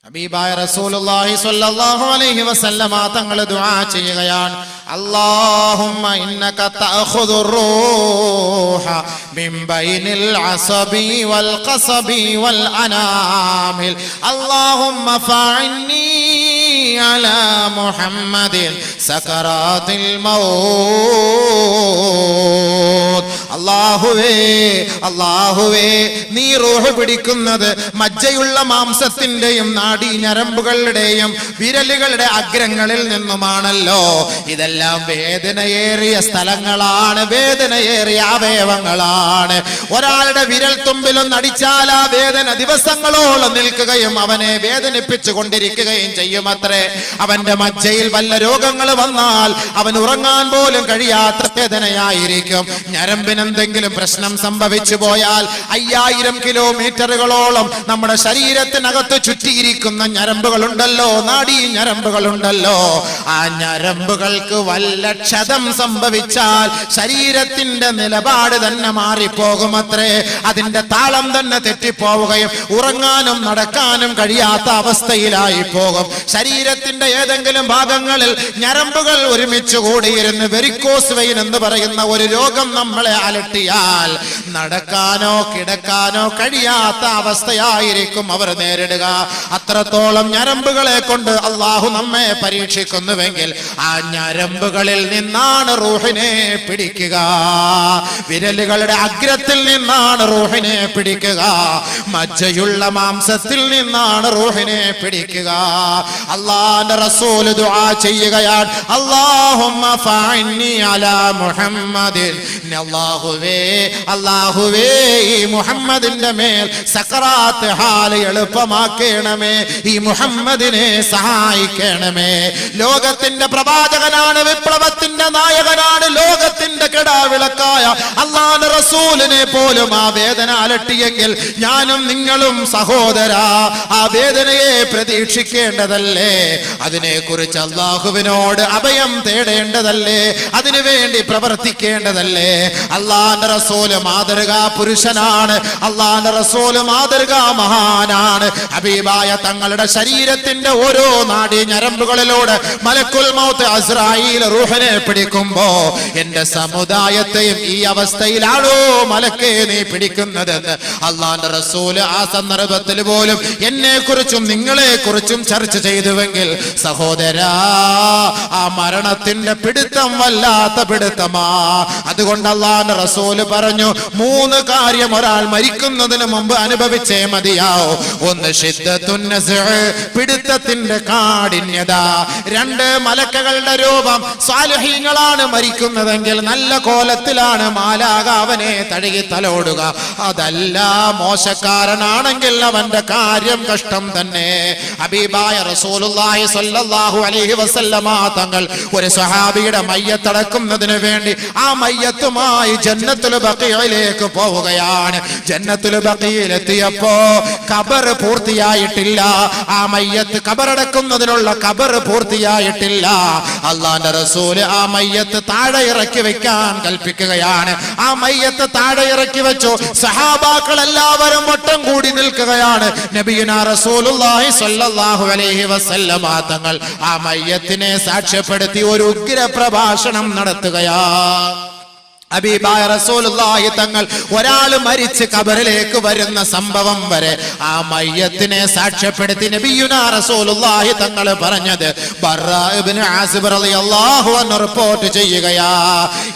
ഹബീബായ റസൂലുള്ളാഹി സ്വല്ലല്ലാഹു അലൈഹി വസല്ലമ തങ്ങൾ ദുആ ചെയ്യുകയാണ്, അല്ലാഹുമ്മ ഇന്നക തഅഖുദുർ റൂഹ മിൻ ബൈനിൽ അസബി വൽ ഖസബി വൽ അനാമിൽ അല്ലാഹുമ്മ ഫഅന്നി അലാ മുഹമ്മദിൻ സകറാത്തിൽ മൗത്ത്. അല്ലാഹുവേ നീ റൂഹ് പിടിക്കുന്നത് മജ്ജയുള്ള മാംസത്തിന്റെയും നാഡീ ഞരമ്പുകളുടെയും വിരലുകളുടെ അഗ്രങ്ങളിൽ നിന്നുമാണല്ലോ. ഇതെല്ലാം വേദനയേറിയ സ്ഥലങ്ങളാണ്, വേദനയേറിയ അവയവങ്ങളാണ്. ഒരാളുടെ വിരൽ തുമ്പിലൊന്ന് അടിച്ചാൽ ആ വേദന ദിവസങ്ങളോളം നിൽക്കുകയും അവനെ വേദനിപ്പിച്ചു കൊണ്ടിരിക്കുകയും ചെയ്യുമത്രേ. അവന്റെ മജ്ജയിൽ വല്ല രോഗങ്ങൾ വന്നാൽ അവൻ ഉറങ്ങാൻ പോലും കഴിയാത്ത വേദനയായിരിക്കും. ഞരമ്പിനെന്തെങ്കിലും പ്രശ്നം സംഭവിച്ചു പോയാൽ 5000 കിലോമീറ്ററുകളോളം നമ്മുടെ ശരീരത്തിനകത്ത് ചുറ്റിയിരിക്കുന്ന ഞരമ്പുകളുണ്ടല്ലോ, നാഡീ ഞരമ്പുകളുണ്ടല്ലോ. ആ ഞരമ്പുകൾക്ക് വല്ല ക്ഷതം സംഭവിച്ചാൽ ശരീരത്തിന്റെ നിലപാട് തന്നെ മാറിപ്പോകുമത്രേ. അതിന്റെ താളം തന്നെ തെറ്റിപ്പോവുകയും ഉറങ്ങാനും നടക്കാനും കഴിയാത്ത അവസ്ഥയിലായി പോകും. ശരീരത്തിന്റെ ഏതെങ്കിലും ഭാഗങ്ങളിൽ ഞരമ്പുകൾ ഒരുമിച്ച് കൂടിയിരുന്ന് വെരിക്കോസ് വെയിൻ എന്ന് പറയുന്ന ഒരു രോഗം നമ്മളെ അലട്ടിയാൽ നടക്കാനോ കിടക്കാനോ കഴിയാത്ത അവസ്ഥയായിരിക്കും അവർ നേരിടുക. അത്രത്തോളം ഞരമ്പുകളെ കൊണ്ട് അള്ളാഹു നമ്മെ പരീക്ഷിക്കുന്നുവെങ്കിൽ ആ ഞരമ്പുകളിൽ നിന്നാണ് റൂഹിനെ പിടിക്കുക. വിരലുകളുടെ അഗ്രത്തിൽ നിന്നാണ് റൂഹിനെ പിടിക്കുക. മജ്ജയുള്ള മാംസത്തിൽ നിന്നാണ് റൂഹിനെ പിടിക്കുക. അല്ലാഹുവിന്റെ റസൂൽ ദുആ ചെയ്യുകയാണ്, അല്ലാഹുമ്മ ഫഅന്നി അലാ മുഹമ്മദിൻ. അല്ലാഹുവേ ഈ മുഹമ്മദിന്റെ മേൽ സക്കറാത്ത് ഹാല് എളുപ്പമാക്കണമേ, ഈ മുഹമ്മദിനെ സഹായിക്കണമേ. ലോകത്തിന്റെ പ്രവാചകനാണ്, വിപ്ലവത്തിന്റെ നായകനാണ്, ലോകത്തിന്റെ കെടാവിളക്കായ അല്ലാഹുവിന്റെ റസൂലിനെ പോലും ആ വേദന അലട്ടിയെങ്കിൽ ഞാനും നിങ്ങളും സഹോദരാ ആ വേദനയെ പ്രതീക്ഷിക്കേണ്ടതല്ലേ? അതിനെക്കുറിച്ച് അല്ലാഹുവിനോട് അഭയം തേടേണ്ടതല്ലേ? അതിനുവേണ്ടി പ്രവർത്തിക്കേണ്ടതല്ലേ? അല്ലാഹുവിന്റെ റസൂല് മാതൃകാ പുരുഷനാണ്, അല്ലാഹുവിന്റെ റസൂല് മാതൃകാ മഹാനാണ്. ഹബീബായ തങ്ങളുടെ ശരീരത്തിന്റെ ഓരോ നാഡീ ഞരമ്പുകളിലൂടെ മലക്കുൽ മൗത്ത് അസ്രായീൽ റൂഹിനെ പിടിക്കുമ്പോ എന്റെ സമുദായത്തെയും ഈ അവസ്ഥയിലാണോ മലക്കേ നീ പിടിക്കുന്നതെന്ന് അല്ലാഹുവിന്റെ റസൂല് ആ സന്ദർഭത്തിൽ പോലും എന്നെ കുറിച്ചും നിങ്ങളെ കുറിച്ചും ചർച്ച ചെയ്തുവെങ്കിൽ സഹോദരാ ആ മരണത്തിന്റെ പിടുത്തം വല്ലാത്ത പിടുത്തമാ. അതുകൊണ്ട് അല്ലാഹുവിന്റെ റസൂല് പറഞ്ഞു, 3 കാര്യം ഒരാൾ മരിക്കുന്നതിന് മുമ്പ് അനുഭവിച്ചേ മതിയാവൂ. 1 ശിദ്ദത്തുൻ നസ്അ്, പിടുത്തത്തിന്റെ കാഠിന്യത. 2 മലക്കുകളുടെ രൂപം. സാലിഹീങ്ങളാണ് മരിക്കുന്നതെങ്കിൽ നല്ല കോലത്തിലാണ് മാലാഖ അവനെ തഴുകി തലോടുക. അതല്ല മോശക്കാരനാണെങ്കിൽ അവന്റെ കാര്യം കഷ്ടം തന്നെ. ഹബീബായ റസൂലുള്ളാഹി സ്വല്ലല്ലാഹു അലൈഹി വസല്ലമ തങ്ങൾ ഒരു സ്വഹാബിയുടെ മയ്യത്തടക്കുന്നതിന് വേണ്ടി ആ മയ്യത്തുമായി ജന്നത്തുൽ ബഖീയിലേക്ക് പോവുകയാണ്. ജന്നത്തുൽ ബഖീയിലെത്തിയപ്പോ ഖബർ പൂർത്തിയായിട്ടില്ല. ആ മയ്യത്ത് ഖബറടക്കുന്നതിനുള്ള ഖബർ പൂർത്തിയായിട്ടില്ല. അല്ലാഹുവിന്റെ റസൂൽ ആ മയ്യത്ത് താഴെ ഇറക്കി വെക്കാൻ കൽപ്പിക്കുകയാണ്. ആ മയ്യത്ത് താഴെ ഇറക്കി വെച്ചു. സഹാബാക്കൾ എല്ലാവരും വട്ടം കൂടി നിൽക്കുകയാണ്. നബിയുനാ റസൂലുള്ളാഹി സ്വല്ലല്ലാഹു അലൈഹി വസല്ലമ തങ്ങൾ ആ മയ്യത്തിനെ സാക്ഷ്യപ്പെടുത്തി ഒരു ഉഗ്ര പ്രഭാഷണം നടത്തുകയാണ്. ഹബീബായ റസൂലുള്ളാഹി തങ്ങൾ ഒരാൾ മരിച്ച് ഖബറിലേക്ക് വരുന്ന സംഭവം വരെ ആ മയ്യത്തിനെ സാക്ഷ്യപ്പെടുത്തി നബിയുനാ റസൂലുള്ളാഹി തങ്ങൾ പറഞ്ഞത് ബർറാ ഇബ്നു ആസിബ് റളിയല്ലാഹു അൻഹു റിപ്പോർട്ട് ചെയ്യുകയാ,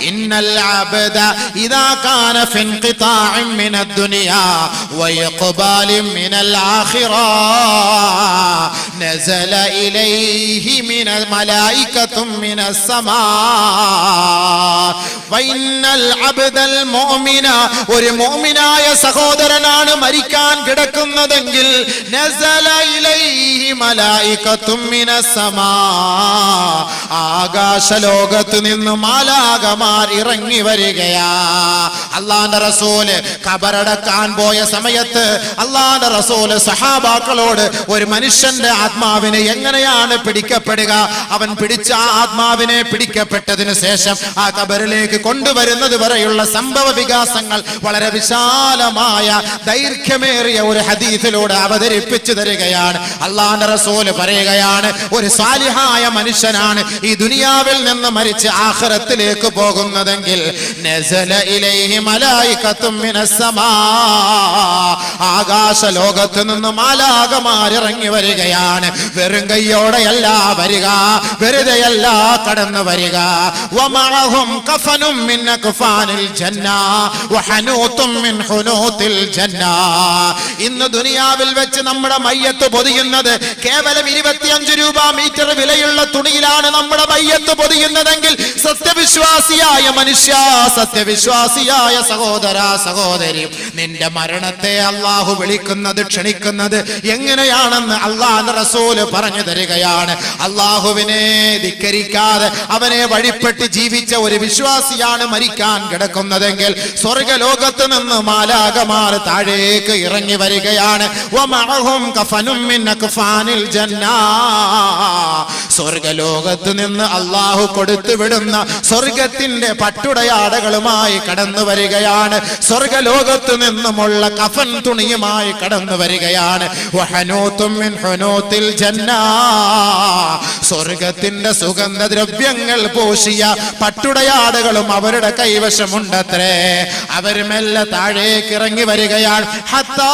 ഇന്നൽ അബ്ദ ഇദാ കാന ഫി ഇൻഖിതാഇൻ മിനദ് ദുനിയാ വഇഖ്ബാലിൻ മിനൽ ആഖിറ നസല ഇലൈഹി മിനൽ മലായികത്തും മിനസ് സമാ വഇന്ന ഒരു മുഅ്മിനായ സഹോദരനാണ് മരിക്കാൻ കിടക്കുന്നതെങ്കിൽ നസല ഇലൈഹി മലായികത്തും മിനസ് സമാ, ആകാശലോകത്ത് നിന്ന് മാലാഖമാർ ഇറങ്ങി വരികയാ. അല്ലാഹുവിന്റെ റസൂല് ഖബറടക്കാൻ പോയ സമയത്ത് അല്ലാഹുവിന്റെ റസൂല് സഹാബാക്കളോട് ഒരു മനുഷ്യന്റെ ആത്മാവിനെ എങ്ങനെയാണ് പിടിക്കപ്പെടുക? അവൻ പിടിച്ച ആത്മാവിനെ പിടിക്കപ്പെട്ടതിന് ശേഷം ആ ഖബറിലേക്ക് കൊണ്ടുവരുന്നത് വരെയുള്ള സംഭവ വികാസങ്ങൾ വളരെ വിശാലമായ ദൈർഘ്യമേറിയ ഒരു ഹദീസിലൂടെ അവതരിപ്പിച്ചു തരികയാണ്. അല്ലാഹുവിന്റെ റസൂൽ പറയുകയാണ്, ഒരു സാലിഹായ മനുഷ്യനാണ് ഈ ദുനിയാവിൽ നിന്ന് മരിച്ച് ആഖിറത്തിലേക്ക് പോകുന്നതെങ്കിൽ നസല ഇലൈഹി മലായികത്തും മിനസ് സമാ, ആകാശ ലോകത്ത് നിന്ന് മാലാഖമാർ ഇറങ്ങി വരികയാണ്. വെറും കൈയോടെയല്ല വരിക, വെറുതെയല്ല കടന്നു വരിക. വമഅഹും കഫനും മിൻ അക്ഫാനിൽ ജന്ന വഹനൂതും മിൻ ഹുനൂതിൽ ജന്ന. ഇന്ന് ദുനിയാവിൽ വെച്ച് നമ്മുടെ മയ്യത്ത് പൊതിയുന്നത് കേവലം 25 രൂപ മീറ്റർ വിലയുള്ള തുണിയിലാണ് നമ്മുടെ മയ്യത്ത് പൊതിയുന്നതെങ്കിൽ സത്യവിശ്വാസിയായ മനുഷ്യ, സത്യവിശ്വാസിയായ സഹോദര സഹോദരി, നിന്റെ മരണത്തെ അല്ലാഹു വിളിക്കുന്നത് ക്ഷണിക്കുന്നത് എങ്ങനെയാണെന്ന് അല്ലാഹുവിന്റെ റസൂൽ പറഞ്ഞു തരികയാണ്. അല്ലാഹുവിനെ ധിക്കരിക്കാതെ അവനെ വഴിപ്പെട്ട് ജീവിച്ച ഒരു വിശ്വാസിയാണ് മരിക്കാൻ കിടക്കുന്നതെങ്കിൽ സ്വർഗ്ഗലോകത്ത് നിന്ന് മാലാഖമാർ താഴേക്ക് ഇറങ്ങി വരികയാണ്. വമഅഹും കഫനും മിൻ അക്ഫാനിൽ ജന്ന, സ്വർഗ്ഗലോകത്ത് നിന്ന് അല്ലാഹു കൊടുത്തു വിടുന്ന സ്വർഗത്തിന്റെ പട്ടുടയാടകളുമായി കടന്നു വരികയാണ്. സ്വർഗ്ഗലോകത്ത് നിന്നുമുള്ള കഫൻ തുണിയുമായി കടന്നു വരികയാണ്. വഹനൂതും മിൻ ഹുനൂതിൽ ജന്ന, സ്വർഗത്തിന്റെ സുഗന്ധദ്രവ്യങ്ങൾ പൂശിയ പട്ടുടയാടകളും അവരുടെ കൈവശമുണ്ടത്രേ. അവർ മെല്ലെ താഴേക്ക് ഇറങ്ങി വരികയാണ്. ഹത്താ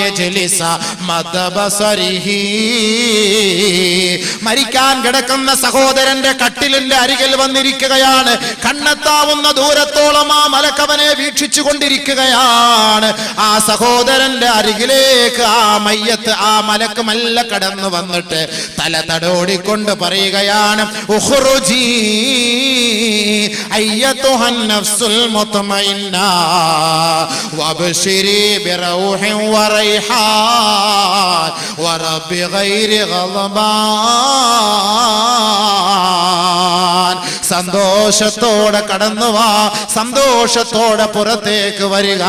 യജ്ലിസ മദബസരിഹി, മരിക്കാൻ കിടക്കുന്ന സഹോദരന്റെ കട്ടിലിന്റെ അരികിൽ വന്നിരിക്കുകയാണ്. കണ്ണെത്താവുന്ന ദൂരത്തോളം ആ മലക്കവനെ വീക്ഷിച്ചു കൊണ്ടിരിക്കുകയാണ്. ആ സഹോദരന്റെ അരികിലേക്ക് ആ മയ്യത്ത്, ആ മലക്ക് മെല്ലെ കടന്നു വന്നിട്ട് തല തടോടിക്കൊണ്ട് പറയുകയാണ്, ഉഖ്റുജി അയ്യതുഹൻ നഫ്സുൽ മുത്മഇന്ന വബ്ശിരി ബിറൗഹിൻ വറൈഹാൻ വറബ്ബി ഗൈരി ഗളബാൻ. സന്തോഷത്തോടെ കടന്നു വാ, സന്തോഷത്തോടെ പുറത്തേക്ക് വരിക.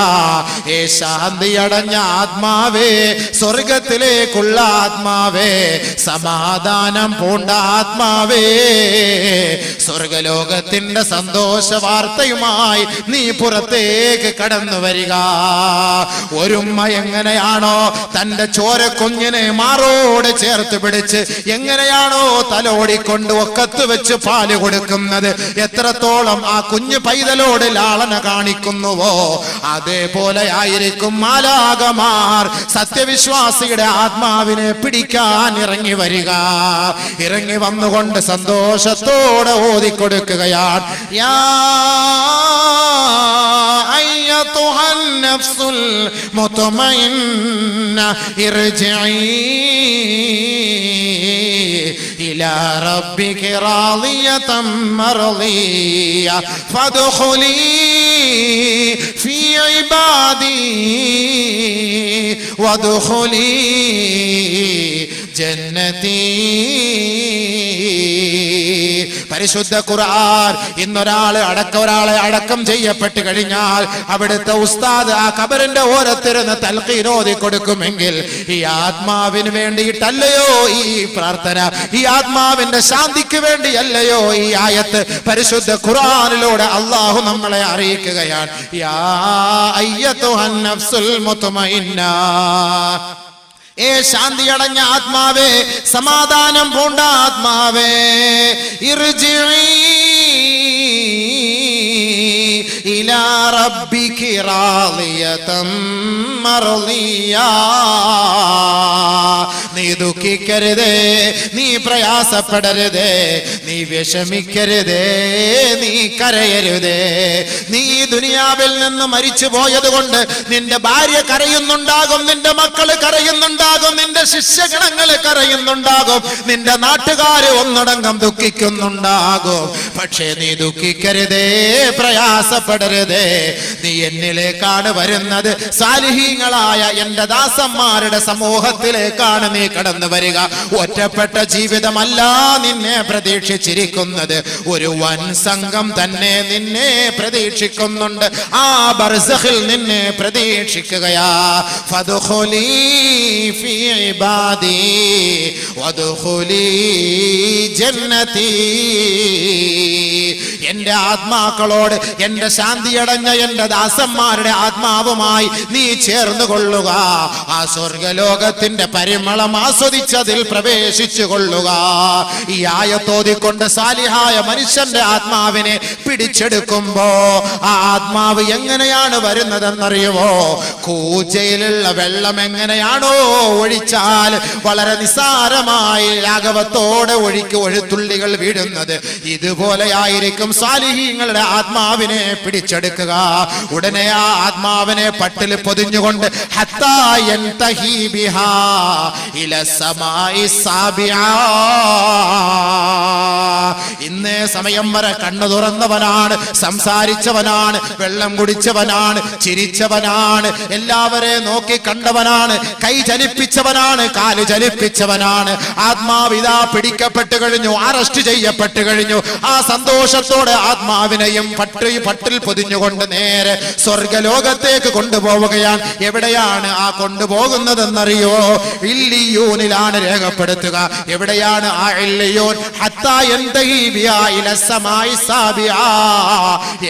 ഏ ശാന്തി അടഞ്ഞ ആത്മാവേ, സ്വർഗത്തിലേക്കുള്ള ആത്മാവേ, സമാധാനം പൂണ്ട ആത്മാവേ, സ്വർഗലോകത്തിന്റെ സന്തോഷ വാർത്തയുമായി നീ പുറത്തേക്ക് കടന്നു വരിക. ഒരുമ്മ എങ്ങനെയാണോ തന്റെ ചോരക്കുഞ്ഞിനെ മാറോട് ചേർത്ത് പിടിച്ച് എങ്ങനെയാണോ തലോടിക്കൊണ്ട് ഒക്കത്ത് വെച്ച് പാല് കൊടുക്കുന്നത്, എത്രത്തോളം ആ കുഞ്ഞു പൈതലോട് ലാളന കാണിക്കുന്നുവോ അതേപോലെ ആയിരിക്കും മാലാഖമാർ സത്യവിശ്വാസിയുടെ ആത്മാവിനെ പിടിക്കാൻ ഇറങ്ങി വരിക. ഇറങ്ങി വന്നുകൊണ്ട് സന്തോഷത്തോടെ ഓതിക്കൊടുക്കുകയാണ്, യാ അയ്യതുഹൻ നഫ്സുൽ മുത്മഇന്ന ഇർജിഇ ഇലാ റബ്ബിക റാളിയതൻ മർളിയ ഫദ്ഖുലി ഫീ ഇബാദി വദ്ഖുലി ജന്നതി. പരിശുദ്ധ ഖുർആൻ ഇന്നൊരാളെ അടക്കം ചെയ്യപ്പെട്ട് കഴിഞ്ഞാൽ അവിടുത്തെ ഉസ്താദ് ആ ഖബറിന്റെ ഓരത്തിരുന്ന് തൽഖീൻ ഓതി കൊടുക്കുമെങ്കിൽ ഈ ആത്മാവിന് വേണ്ടിയിട്ടല്ലയോ ഈ പ്രാർത്ഥന, ഈ ആത്മാവിന്റെ ശാന്തിക്ക് വേണ്ടിയല്ലയോ ഈ ആയത്ത് പരിശുദ്ധ ഖുർആനിലൂടെ അല്ലാഹു നമ്മളെ അറിയിക്കുകയാണ്. യാ അയ്യതുഹൻ നഫ്സുൽ മുത്മഇന്ന, ഏ ശാന്തി അടഞ്ഞ ആത്മാവേ, സമാധാനം പൂണ്ട ആത്മാവേ, ഇർജിഇ ഇലാ റബ്ബിക റാളിയതൻ മർളിയ. നീ ദുഃഖിക്കരുതേ, നീ പ്രയാസപ്പെടരുതേ, നീ വിഷമിക്കരുതേ, നീ കരയരുതേ. നീ ദുനിയാവിൽ നിന്ന് മരിച്ചു പോയത് കൊണ്ട് നിന്റെ ഭാര്യ കരയുന്നുണ്ടാകും, നിന്റെ മക്കള് കരയുന്നുണ്ടാകും, നിന്റെ ശിഷ്യഗണങ്ങള് കരയുന്നുണ്ടാകും, നിന്റെ നാട്ടുകാര് ഒന്നടങ്കം ദുഃഖിക്കുന്നുണ്ടാകും. പക്ഷേ നീ ദുഃഖിക്കരുതേ, പ്രയാസപ്പെടരുതേ. നീ എന്നിലേക്കാണ് വരുന്നത്, സാലിഹീങ്ങളായ എന്റെ ദാസന്മാരുടെ സമൂഹത്തിലേക്കാണ് നീ കടന്നു വരിക. ഒറ്റപ്പെട്ട ജീവിതമല്ല നിന്നെ പ്രതീക്ഷിച്ചിരിക്കുന്നത്, ഒരു വൻ സംഘം തന്നെ നിന്നെ പ്രതീക്ഷിക്കുന്നുണ്ട്. ആ ബർസഖിൽ നിന്നെ പ്രതീക്ഷിക്കുകയാ. ഫദ്ഖുലീ ഫീ ഇബാദി വദ്ഖുലീ ജന്നതി. എന്റെ ആത്മാക്കളോട്, എന്റെ ശാന്തിയടഞ്ഞ എന്റെ ദാസന്മാരുടെ ആത്മാവുമായി നീ ചേർന്നു കൊള്ളുക. ആ സ്വർഗലോകത്തിന്റെ പരിമളം ആസ്വദിച്ചതിൽ പ്രവേശിച്ചു കൊള്ളുക. ഈ ആയത്തോതിക്കൊണ്ട് സാലിഹായ മനുഷ്യന്റെ ആത്മാവിനെ പിടിച്ചെടുക്കുമ്പോ ആ ആത്മാവ് എങ്ങനെയാണ് വരുന്നതെന്നറിയുമോ? കൂജയിലുള്ള വെള്ളം എങ്ങനെയാണോ ഒഴിച്ചാൽ വളരെ നിസ്സാരമായി ലാഘവത്തോടെ ഒഴുത്തുള്ളികൾ വീഴുന്നത്, ഇതുപോലെയായിരിക്കും സാലിഹീങ്ങളുടെ ആത്മാവിനെ പിടിച്ചെടുക്കുക. ഉടനെ ആ ആത്മാവിനെ പട്ടിൽ പൊതിഞ്ഞുകൊണ്ട് ഹത്താ യൻതഹി ബിഹാ ഇല സമായി സാബിആ. ഇന്നേ സമയം വരെ കണ്ണു തുറന്നവനാണ്, സംസാരിച്ചവനാണ്, വെള്ളം കുടിച്ചവനാണ്, ചിരിച്ചവനാണ്, എല്ലാവരെ നോക്കി കണ്ടവനാണ്, കൈ ചലിപ്പിച്ചവനാണ്, കാല് ചലിപ്പിച്ചവനാണ്. ആത്മാവിതാ പിടിക്കപ്പെട്ടു കഴിഞ്ഞു, അറസ്റ്റ് ചെയ്യപ്പെട്ടു കഴിഞ്ഞു. ആ സന്തോഷത്തോടെ ആത്മാവിനെയും പട്ടിൽ പൊതിഞ്ഞുകൊണ്ട് നേരെ സ്വർഗലോകത്തേക്ക് കൊണ്ടുപോവുകയാണ്. എവിടെയാണ് ആ കൊണ്ടുപോകുന്നതെന്നറിയോ? ഇല്ലിയൂനിലാണ് രേഖപ്പെടുത്തുക. എവിടെയാണ് ആ ഇല്ലിയൂൻ? ഹത്താ യൻതഹി ബിഹാ ഇല സമായി സാബിആ.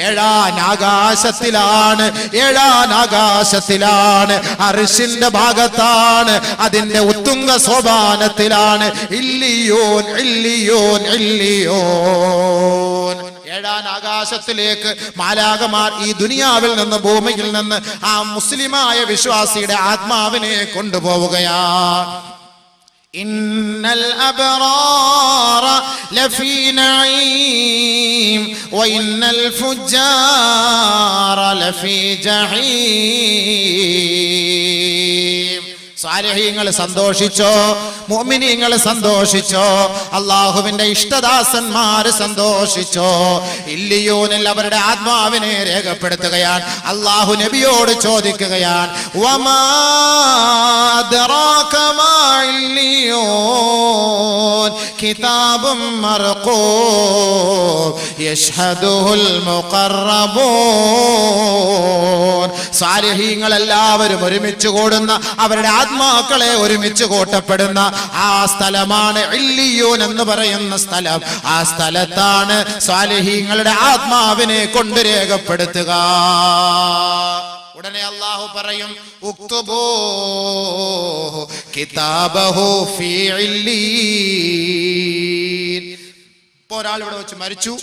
ഏഴാനാകാശത്തിലാണ്, ഏഴാനാകാശത്തിലാണ്, അർശിന്റെ ഭാഗത്താണ്, അതിന്റെ ഉത്തുംഗ സോപാനത്തിലാണ്. ഇല്ലിയൂൻ, ഇല്ലിയൂൻ, ഇല്ലിയൂൻ. ഏഴാൻ ആകാശത്തിലേക്ക് മാലാകമാർ ഈ ദുനിയാവിൽ നിന്ന്, ഭൂമിയിൽ നിന്ന് ആ മുസ്ലിമായ വിശ്വാസിയുടെ ആത്മാവിനെ കൊണ്ടുപോവുകയാണ്. ഇന്നൽ അബ്റാറ ലഫീ നഈം വഇന്നൽ ഫുജ്ജാറ ലഫീ ജഹീം. സാലിഹീങ്ങൾ സന്തോഷിച്ചോ, മുഅ്മിനീങ്ങൾ സന്തോഷിച്ചോ, അള്ളാഹുവിന്റെ ഇഷ്ടദാസന്മാര് സന്തോഷിച്ചോ. ഇല്ലിയൂനിൽ അവരുടെ ആത്മാവിനെ രേഖപ്പെടുത്തുകയാണ്. അള്ളാഹു നബിയോട് ചോദിക്കുകയാണ്, വമാ അദ്റാക മാ ഇല്ലിയൂൻ കിതാബും മർഖൂം യശ്ഹദുഹുൽ മുഖറബൂൻ. സാലിഹീങ്ങൾ എല്ലാവരും ഒരുമിച്ച് കൂടുന്ന, അവരുടെ ആത്മാക്കളെ ഒരുമിച്ച് കൂട്ടപ്പെടുന്ന ആ സ്ഥലമാണ് ഇല്ലിയൂൻ എന്ന് പറയുന്ന സ്ഥലം. ആ സ്ഥലത്താണ് സാലിഹീങ്ങളുടെ ആത്മാവിനെ കൊണ്ട് രേഖപ്പെടുത്തുക. ഉടനെ അല്ലാഹു പറയും, ഉക്തുബൂ കിതാബഹു ഫീ ഇല്ലീൻ. ഇപ്പോൾ ഒരാൾ ഇവിടെ വെച്ച് മരിച്ചു,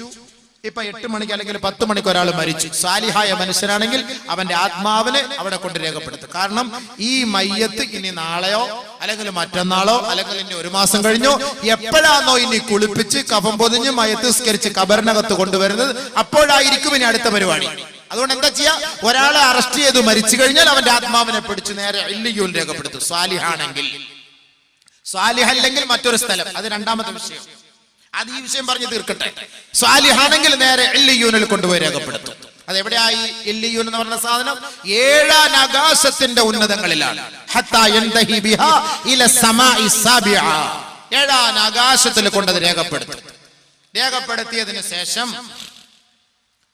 ഇപ്പൊ 8 മണിക്ക് അല്ലെങ്കിൽ 10 മണിക്ക് ഒരാൾ മരിച്ചു. സാലിഹായ മനുഷ്യനാണെങ്കിൽ അവന്റെ ആത്മാവിനെ അവിടെ കൊണ്ട് രേഖപ്പെടുത്തും. കാരണം ഈ മയ്യത്ത് ഇനി നാളെയോ അല്ലെങ്കിൽ മറ്റന്നാളോ അല്ലെങ്കിൽ ഇനി 1 മാസം കഴിഞ്ഞോ എപ്പോഴാണോ ഇനി കുളിപ്പിച്ച് കഫം പൊതിഞ്ഞ് മയ്യത്ത് സ്കരിച്ച് കബറിനകത്ത് കൊണ്ടുവരുന്നത്, അപ്പോഴായിരിക്കും ഇനി അടുത്ത പരിപാടി. അതുകൊണ്ട് എന്താ ചെയ്യാ? ഒരാളെ അറസ്റ്റ് ചെയ്ത് മരിച്ചു കഴിഞ്ഞാൽ അവന്റെ ആത്മാവിനെ പിടിച്ച് നേരെ ഇല്ലിയൂൻ രേഖപ്പെടുത്തും. സാലിഹാണെങ്കിൽ. സാലിഹല്ലെങ്കിൽ മറ്റൊരു സ്ഥലം, അത് രണ്ടാമത്തെ വിഷയം. അത് ഈ വിഷയം പറഞ്ഞ് തീർക്കട്ടെ. സ്വാലിഹാണെങ്കിൽ നേരെ ഇല്ലിയൂനിൽ കൊണ്ടുപോയി രേഖപ്പെടുത്തും. അതെവിടെയായി? ഇല്ലിയൂൻ എന്ന് പറഞ്ഞ സാധനം 7 ആകാശത്തിന്റെ ഉന്നതങ്ങളിലാണ്. ഹത്താ യൻതഹി ബിഹാ ഇല സമായി സാബിആ. 7 ആകാശത്തിൽ കൊണ്ടത് രേഖപ്പെടുത്തും. രേഖപ്പെടുത്തിയതിനു ശേഷം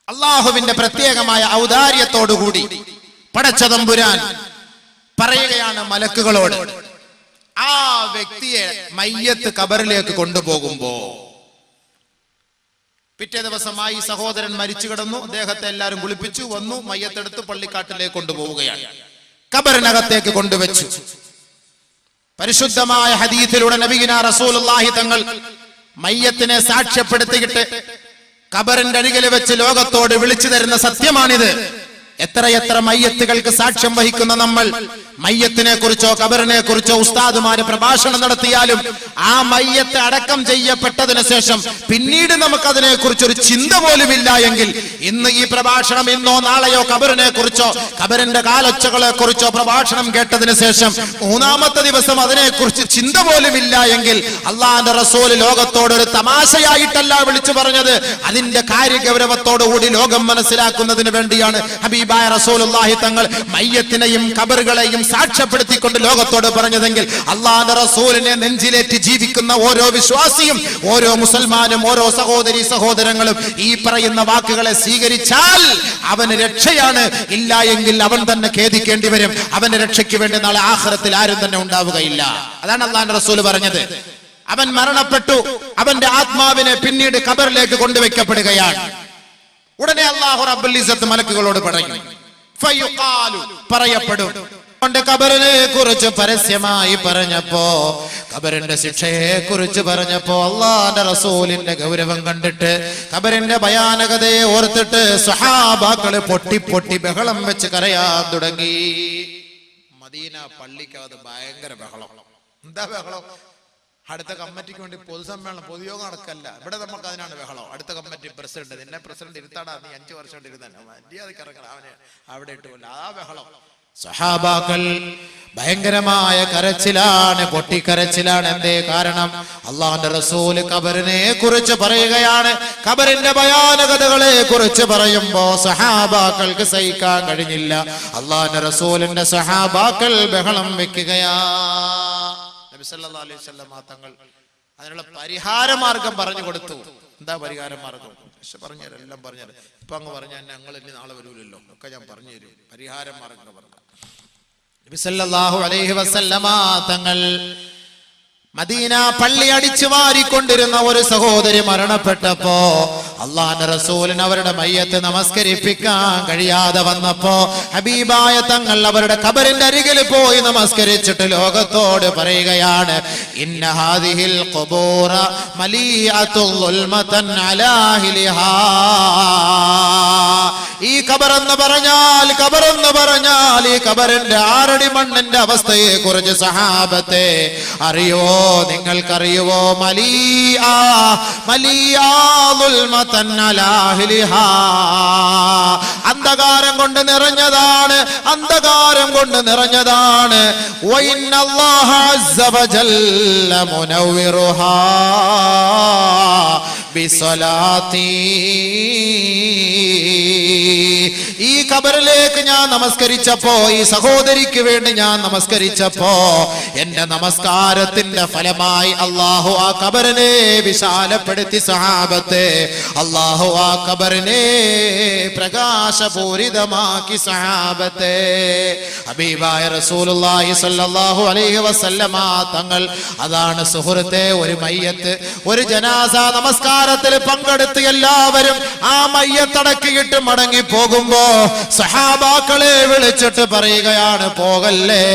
അള്ളാഹുവിന്റെ പ്രത്യേകമായ ഔദാര്യത്തോടുകൂടി പടച്ചതമ്പുരാൻ പറയുകയാണ് മലക്കുകളോട്, ആ വ്യക്തിയെ മയ്യത്ത് ഖബറിലേക്ക് കൊണ്ടുപോകുമ്പോ, പിറ്റേ ദിവസമായി സഹോദരൻ മരിച്ചു കിടന്നു, അദ്ദേഹത്തെ എല്ലാവരും കുളിപ്പിച്ചു, വന്നു, മയ്യത്തെടുത്ത് പള്ളിക്കാട്ടിലേക്ക് കൊണ്ടുപോവുകയാണ്. ഖബറിനകത്തേക്ക് കൊണ്ടുവച്ചു. പരിശുദ്ധമായ ഹദീസിലൂടെ നബിയുനാ റസൂലുള്ളാഹി തങ്ങൾ മയ്യത്തിനെ സാക്ഷ്യപ്പെടുത്തിയിട്ട് ഖബറിന്റെ അരികിൽ വെച്ച് ലോകത്തോട് വിളിച്ചു തരുന്ന സത്യമാണിത്. എത്രയെത്ര മയ്യത്തുകൾക്ക് സാക്ഷ്യം വഹിക്കുന്ന നമ്മൾ മയ്യത്തിനെ കുറിച്ചോ ഖബറിനെ കുറിച്ചോ ഉസ്താദുമാര് പ്രഭാഷണം നടത്തിയാലും ആ മയ്യത്ത് അടക്കം ചെയ്യപ്പെട്ടതിന് ശേഷം പിന്നീട് നമുക്കതിനെ കുറിച്ചൊരു ചിന്ത പോലും ഇല്ല എങ്കിൽ, ഇന്ന് ഈ പ്രഭാഷണം ഇന്നോ നാളെയോ ഖബറിനെ കുറിച്ചോ ഖബറിന്റെ കാലൊച്ചകളെ കുറിച്ചോ പ്രഭാഷണം കേട്ടതിന് ശേഷം മൂന്നാമത്തെ ദിവസം അതിനെക്കുറിച്ച് ചിന്ത പോലും ഇല്ല എങ്കിൽ, അള്ളാഹുവിന്റെ റസൂൽ ലോകത്തോട് ഒരു തമാശയായിട്ടല്ല വിളിച്ചു പറഞ്ഞത്, അതിന്റെ കാര്യഗൗരവത്തോടുകൂടി ലോകം മനസ്സിലാക്കുന്നതിന് വേണ്ടിയാണ് ഹബീബായ റസൂലുള്ളാഹി തങ്ങൾ മയ്യത്തിനെയും ഖബറുകളെയും സാക്ഷ്യപ്പെടുത്തിക്കൊണ്ട് ലോകത്തോട് പറഞ്ഞതെങ്കിൽ, അള്ളാഹുവിന്റെ റസൂലിനെ നെഞ്ചിലേറ്റി ജീവിക്കുന്ന ഓരോ വിശ്വാസിയും, ഓരോ മുസൽമാനും, ഓരോ സഹോദരി സഹോദരങ്ങളും ഈ പറയുന്ന വാക്കുകളെ സ്വീകരിച്ചാൽ അവന് രക്ഷയാണ്. ഇല്ല എങ്കിൽ അവൻ തന്നെ ഖേദിക്കേണ്ടി വരും. അവന്റെ രക്ഷയ്ക്ക് വേണ്ടി നാളെ ആഖിറത്തിൽ ആരും തന്നെ ഉണ്ടാവുകയില്ല. അതാണ് അള്ളാഹുവിന്റെ റസൂൽ പറഞ്ഞത്. അവൻ മരണപ്പെട്ടു, അവന്റെ ആത്മാവിനെ പിന്നീട് ഖബറിലേക്ക് കൊണ്ടുവയ്ക്കപ്പെടുകയാണ്. ഉടനെ അല്ലാഹു റബ്ബുൽ ഇസ്സത്ത് മലക്കുകളോട് പറയും, ഫയുഖാലു, പറയപ്പെടും. ഖബറിനെ കുറിച്ച് പരസ്യമായി പറഞ്ഞപ്പോ, ഖബറിന്റെ ശിക്ഷയെ കുറിച്ച് പറഞ്ഞപ്പോ, അല്ലാഹുവിന്റെ റസൂലിന്റെ ഗൗരവം കണ്ടിട്ട്, ഖബറിന്റെ ഭയാനകതയെ ഓർത്തിട്ട് സ്വഹാബാക്കള് പൊട്ടി പൊട്ടി ബഹളം വെച്ച് കരയാൻ തുടങ്ങി. മദീന പള്ളിക്കകത്ത് ഭയങ്കര ബഹളം. എന്താ ബഹളം? അടുത്ത കമ്മിറ്റിക്ക് വേണ്ടി പൊതുസമ്മേളനം, പൊതുയോഗം നടക്കല്ല. ഇവിടെ നമുക്ക് അതിനാണ് ബഹളം. അടുത്ത കമ്മിറ്റി പ്രസിഡന്റ്, നിന്നെ പ്രസിഡന്റ് ഇരുത്താടാ, നീ 5 വർഷം കൊണ്ട് ഇരുത്താൻ മര്യാദക്ക് ഇറങ്ങണം, അവനെ അവിടെ ഇട്ടുമില്ല. ആ ബഹളം. സഹാബാക്കൾ ഭയങ്കരമായ കരച്ചിലാണ്, പൊട്ടിക്കരച്ചിലാണ്. എന്തേ കാരണം? അള്ളാഹുവിന്റെ റസൂൽ ഖബറിനെ കുറിച്ച് പറയുകയാണ്. ഖബറിന്റെ ഭയാനകതകളെ കുറിച്ച് പറയുമ്പോ സഹാബാക്കൾക്ക് സഹിക്കാൻ കഴിഞ്ഞില്ല. അള്ളാഹുവിന്റെ റസൂലിന്റെ സഹാബാക്കൾ ബഹളം വെക്കുകയാ. നബി സല്ലല്ലാഹു അലൈഹി വസല്ലം തങ്ങൾ അതിനുള്ള പരിഹാര മാർഗം പറഞ്ഞു കൊടുത്തു. എന്താ പരിഹാര മാർഗം? പറഞ്ഞുതരാം, എല്ലാം പറഞ്ഞുതരാം. ഇപ്പൊ അങ്ങ് പറഞ്ഞാൽ ഞങ്ങൾ ഇനി നാളെ വരൂലല്ലോ, ഒക്കെ ഞാൻ പറഞ്ഞു തരും. പരിഹാര മാർഗം പറഞ്ഞു. നബി സല്ലല്ലാഹു അലൈഹി വസല്ലമ തങ്ങൾ മദീന പള്ളി അടിച്ചു വാരിക്കൊണ്ടിരുന്ന ഒരു സഹോദരി മരണപ്പെട്ടപ്പോ, അള്ളാഹുവിന്റെ റസൂലിന് അവരുടെ മയ്യത്ത് നമസ്കരിപ്പിക്കാൻ കഴിയാതെ വന്നപ്പോ, ഹബീബായ തങ്ങൾ അവരുടെ ഖബറിന്റെ അരികിൽ പോയി നമസ്കരിച്ചിട്ട് ലോകത്തോട് പറയുകയാണ്, ഇന്ന ഹാദിഹിൽ ഖുബൂറ മലീഅത്തുൽ ളുൽമതൻ അലാ അഹ്ലിഹാ. ഈ ഖബറെന്ന് പറഞ്ഞാൽ ഈ ഖബറിന്റെ 6 അടി മണ്ണിന്റെ അവസ്ഥയെ കുറിച്ച് സഹാബത്തെ അറിയോ? നിങ്ങൾക്കറിയുവോ? അന്ധകാരം കൊണ്ട് നിറഞ്ഞതാണ്, അന്ധകാരം കൊണ്ട് നിറഞ്ഞതാണ്. വഇന്നല്ലാഹ അസ്സ വജല്ല മുനവ്വിറുഹാ ബിസലാത്തി. ഈ ഖബറിലേക്ക് ഞാൻ നമസ്കരിച്ചപ്പോ, ഈ സഹോദരിക്ക് വേണ്ടി ഞാൻ നമസ്കരിച്ചപ്പോ, എന്റെ നമസ്കാരത്തിന്റെ ഫലമായി അല്ലാഹു ആ ഖബറിനെ വിശാലപ്പെടുത്തി. സഹാബത്തെ, അല്ലാഹു ആ ഖബറിനെ പ്രകാശപൂരിതമാക്കി. സഹാബത്തെ, ഹബീബായ റസൂലുള്ളാഹി സ്വല്ലല്ലാഹു അലൈഹി വസല്ലമ തങ്ങൾ, അതാണ് സുഹൃത്തെ, ഒരു മയ്യത്ത്, ഒരു ജനാസ നമസ്കാരത്തിൽ പങ്കെടുത്ത് എല്ലാവരും ആ മയ്യത്തടക്കിയിട്ട് മടങ്ങി പോകുമ്പോ സഹാബാക്കളെ വിളിച്ചിട്ട് പറയുകയാണ്, പോകല്ലേ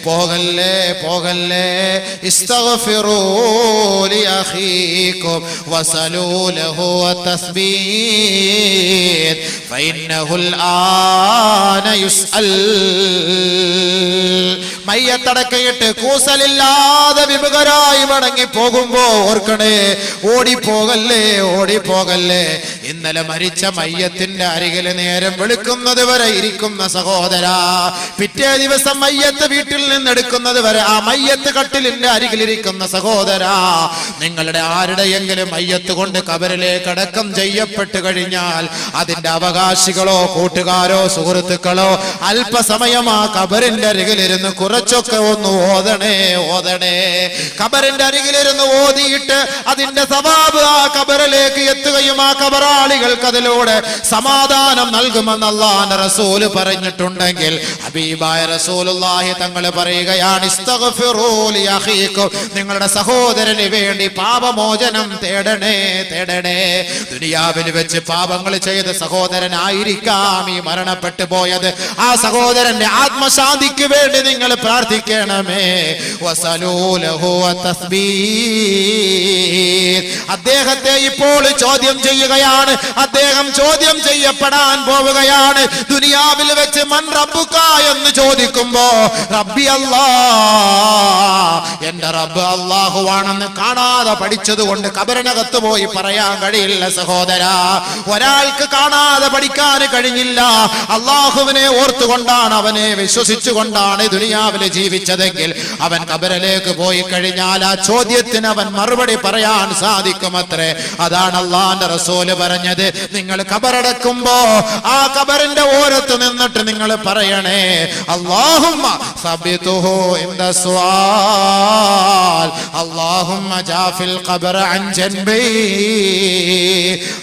പോകല്ലേ പോകല്ലേ, ഇസ്തഗ്ഫിറൂ ലി അഖീകും വസലൂ ലഹു തസ്ബീഹ് ഫഇന്നഹുൽ ആന യുസ്അൽ. മയ്യത്തടക്കയിട്ട് കൂസലില്ലാതെ വിമുഖരായി മടങ്ങി പോകുമ്പോ ഓർക്കണേ, ഓടിപ്പോകല്ലേ ഓടിപ്പോകല്ലേ. ഇന്നലെ മരിച്ച മയ്യത്തിന്റെ അരികിൽ നേരം വെളുക്കുന്നത് വരെ ഇരിക്കുന്ന സഹോദരാ, പിറ്റേ ദിവസം മയ്യത്ത് വീട്ടിൽ നിന്നെടുക്കുന്നത് വരെ ആ മയ്യത്ത് കട്ടിലിന്റെ അരികിലിരിക്കുന്ന സഹോദരാ, നിങ്ങളുടെ ആരുടെയെങ്കിലും മയ്യത്ത് കൊണ്ട് ഖബറിലേക്ക് അടക്കം ചെയ്യപ്പെട്ടു കഴിഞ്ഞാൽ അതിന്റെ അവകാശികളോ കൂട്ടുകാരോ സുഹൃത്തുക്കളോ അല്പസമയം ആ ഖബറിന്റെ അരികിലിരുന്ന് കുറച്ചൊക്കെ ഒന്ന് ഓതണേ ഓതണേ. ഖബറിന്റെ അരികിലിരുന്ന് ഓതിയിട്ട് അതിന്റെ സവാബ് ആ ഖബറിലേക്ക് എത്തുകയും ആ ഖബറാളികൾക്ക് അതിലൂടെ സമാധാനം നൽകുമെന്ന് അല്ലാഹുവിന്റെ റസൂൽ പറഞ്ഞിട്ടുണ്ടെങ്കിൽ, ഹബീബായ റസൂലുള്ളാഹി തങ്ങൾ പറയുകയാണ്, ഇസ്തഗ്ഫിറൂ ലി അഖീകും, നിങ്ങളുടെ സഹോദരന് വേണ്ടി പാപമോചനം തേടണേ തേടണേ. ദുനിയാവിൽ വെച്ച് പാപങ്ങൾ ചെയ്ത സഹോദരനായിരിക്കാം ഈ മരണപ്പെട്ടു പോയത്. ആ സഹോദരന്റെ ആത്മശാന്തിക്ക് വേണ്ടി നിങ്ങൾ പ്രാർത്ഥിക്കണമേ. വസലൂ ലഹു തസ്ബീഹ്. അദ്ദേഹത്തെ ഇപ്പോൾ ചോദ്യം ചെയ്യുകയാണ്, അദ്ദേഹം ചോദ്യം ചെയ്യപ്പെടാൻ പോവുകയാണ്. ദുനിയാ ദുനിയാവിൽ വെച്ച് മൻ റബ്ബുക എന്ന് ചോദിക്കുമ്പോ റബ്ബി അല്ലാഹ്, എന്റെ റബ്ബ് അല്ലാഹുവാണെന്ന് കാണാതെ പഠിച്ചത് കൊണ്ട് ഖബറിനകത്ത് പോയി പറയാൻ കഴിയില്ല സഹോദരാ. ഒരാൾക്ക് കാണാതെ പഠിക്കാൻ കഴിഞ്ഞില്ല. അല്ലാഹുവിനെ ഓർത്തുകൊണ്ടാണ്, അവനെ വിശ്വസിച്ചുകൊണ്ടാണ് ദുനിയാവിൽ ജീവിച്ചതെങ്കിൽ അവൻ ഖബറിലേക്ക് പോയി കഴിഞ്ഞാൽ ആ ചോദ്യത്തിന് അവൻ മറുപടി പറയാൻ സാധിക്കുമത്രേ. അതാണ് അല്ലാഹുവിന്റെ റസൂല് പറഞ്ഞത്, നിങ്ങൾ ഖബറടക്കുമ്പോ ആ ഖബറിന്റെ ഓരത്ത് നിന്നിട്ട് നിങ്ങൾ പറയണേ, അല്ലാഹുമ്മ സബ്ബിതുഹു ഇൻദ സുആൽ, അല്ലാഹുമ്മ ജാഫിൽ ഖബറ അൻ ജൻബി,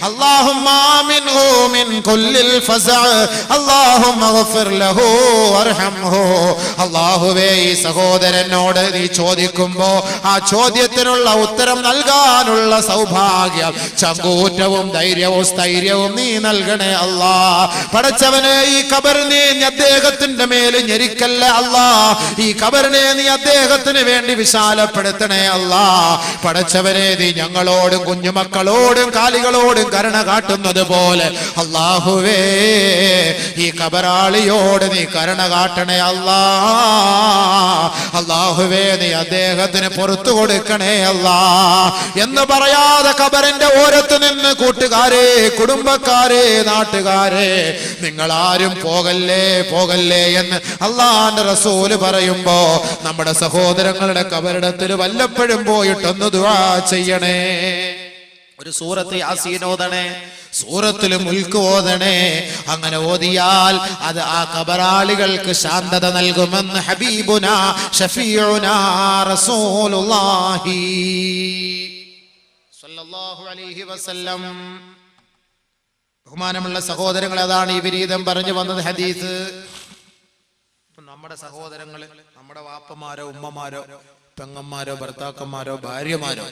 അല്ലാഹുമ്മ ആമിൻഹു മിൻ കുല്ലിൽ ഫസഅ, അല്ലാഹുമ്മ ഗഫിർ ലഹു വർഹംഹു. അല്ലാഹുവേ, ഈ സഹോദരനോട് നീ ചോദിക്കുമ്പോ ആ ചോദ്യത്തിനുള്ള ഉത്തരം നൽകാനുള്ള സൗഭാഗ്യം, ചങ്കൂറ്റവും ധൈര്യവും സ്ഥൈര്യവും നീ നൽകണേ അല്ലാ. പടച്ചവനെ, ഈ ഖബറിനെ നീ അദ്ദേഹത്തിന്റെ മേല് ഞെരിക്കല്ല അല്ലാ. ഈ ഖബറിനെ നീ അദ്ദേഹത്തിന് വേണ്ടി വിശാലപ്പെടുത്തണേ അല്ലാ. പടച്ചവനെ, നീ ഞങ്ങളോടും കുഞ്ഞുമക്കളോടും കാലികളോടും കരുണ കാട്ടുന്നത് പോലെ അല്ലാഹുവേ, ഈ ഖബറാളിയോട് നീ കരുണ കാട്ടണേ അല്ലാ. അല്ലാഹുവേ, നീ അദ്ദേഹത്തിന് പുറത്തു കൊടുക്കണേ അല്ലാ എന്ന് പറയാതെ ഖബറിന്റെ ഓരത്ത് നിന്ന് കൂട്ടുകാരെ, കുടുംബക്കാരെ, നാട്ടുകാരെ, നിങ്ങൾ ആരും പോകല്ലേ പോകല്ലേ എന്ന് അല്ലാഹുവിന്റെ റസൂല് പറയുമ്പോ നമ്മുടെ സഹോദരങ്ങളുടെ ഖബറിടത്തിൽ വല്ലപ്പോഴും പോയിട്ടൊന്ന് ദുആ ചെയ്യണേ. ഒരു സൂറത്ത് യാസീൻ ഓതണേ, സൂറത്തുൽ മുൽക്ക് ഓതണേ. അങ്ങനെ ഓതിയാൽ അത് ആ ഖബറാളികൾക്ക് ശാന്തത നൽകുമെന്ന് ഹബീബുനാ ഷഫീഉനാ റസൂലുള്ളാഹി സ്വല്ലല്ലാഹു അലൈഹി വസല്ലം. ബഹുമാനമുള്ള സഹോദരങ്ങൾ, അതാണ് ഈ വിരീതം പറഞ്ഞു വന്നത് ഹദീസ്. നമ്മുടെ സഹോദരങ്ങൾ, നമ്മുടെ വാപ്പമാരോ ഉമ്മമാരോ പെങ്ങന്മാരോ ഭർത്താക്കന്മാരോ ഭാര്യമാരോ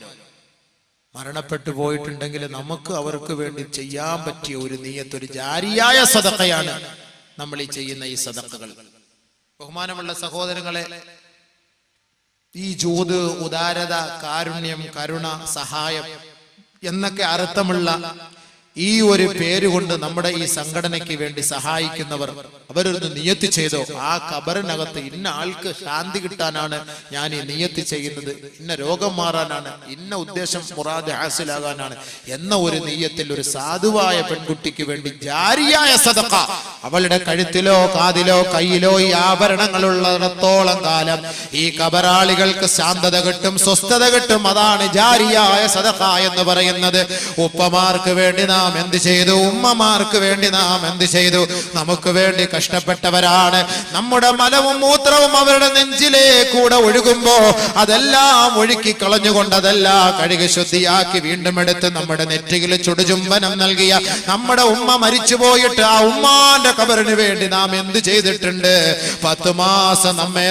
മരണപ്പെട്ടു പോയിട്ടുണ്ടെങ്കിൽ നമുക്ക് അവർക്ക് വേണ്ടി ചെയ്യാൻ പറ്റിയ ഒരു നിയ്യത്ത്, ഒരു ജാരിയായ സദഖയാണ് നമ്മൾ ഈ ചെയ്യുന്ന ഈ സദഖകൾ. ബഹുമാനമുള്ള സഹോദരങ്ങളെ, ഈ ജൂദ്, ഉദാരത, കാരുണ്യം, കരുണ, സഹായം എന്നൊക്കെ അർത്ഥമുള്ള ഈ ഒരു പേരുകൊണ്ട് നമ്മുടെ ഈ സംഘടനയ്ക്ക് വേണ്ടി സഹായിക്കുന്നവർ അവരൊന്ന് നിയത്ത് ചെയ്തോ, ആ ഖബറിനകത്ത് ഇന്ന ആൾക്ക് ശാന്തി കിട്ടാനാണ് ഞാൻ ഈ നിയത്ത് ചെയ്യുന്നത്, ഇന്ന രോഗം മാറാനാണ്, ഇന്ന ഉദ്ദേശം മുറാദ് ഹാസിലാകാനാണ് എന്ന ഒരു നിയത്തിൽ ഒരു സാധുവായ പെൺകുട്ടിക്ക് വേണ്ടി ജാരിയായ സദഖ അവളുടെ കഴുത്തിലോ കാതിലോ കയ്യിലോ ഈ ആഭരണങ്ങളുള്ളിടത്തോളം കാലം ഈ ഖബറാളികൾക്ക് ശാന്തത കിട്ടും, സ്വസ്ഥത കിട്ടും. അതാണ് ജാരിയായ സദഖ എന്ന് പറയുന്നത്. ഉപ്പമാർക്ക് വേണ്ടി നാം എന്ത് ചെയ്തു, ഉമ്മമാർക്ക് വേണ്ടി നാം എന്ത് ചെയ്തു? നമുക്ക് വേണ്ടി കഷ്ടപ്പെട്ടവരാണ്. നമ്മുടെ മലവും മൂത്രവും അവരുടെ നെഞ്ചിലേക്കൂടെ ഒഴുകുമ്പോ അതെല്ലാം ഒഴുക്കി കളഞ്ഞുകൊണ്ട് അതെല്ലാം കഴുകി ശുദ്ധിയാക്കി വീണ്ടും എടുത്ത് നമ്മുടെ നെറ്റിയിൽ ചുടുചുംബനം നൽകിയ നമ്മുടെ ഉമ്മ മരിച്ചുപോയിട്ട് ആ ഉമ്മാന്റെ ഖബറിന് വേണ്ടി നാം എന്ത് ചെയ്തിട്ടുണ്ട്? 10 മാസം നമ്മെ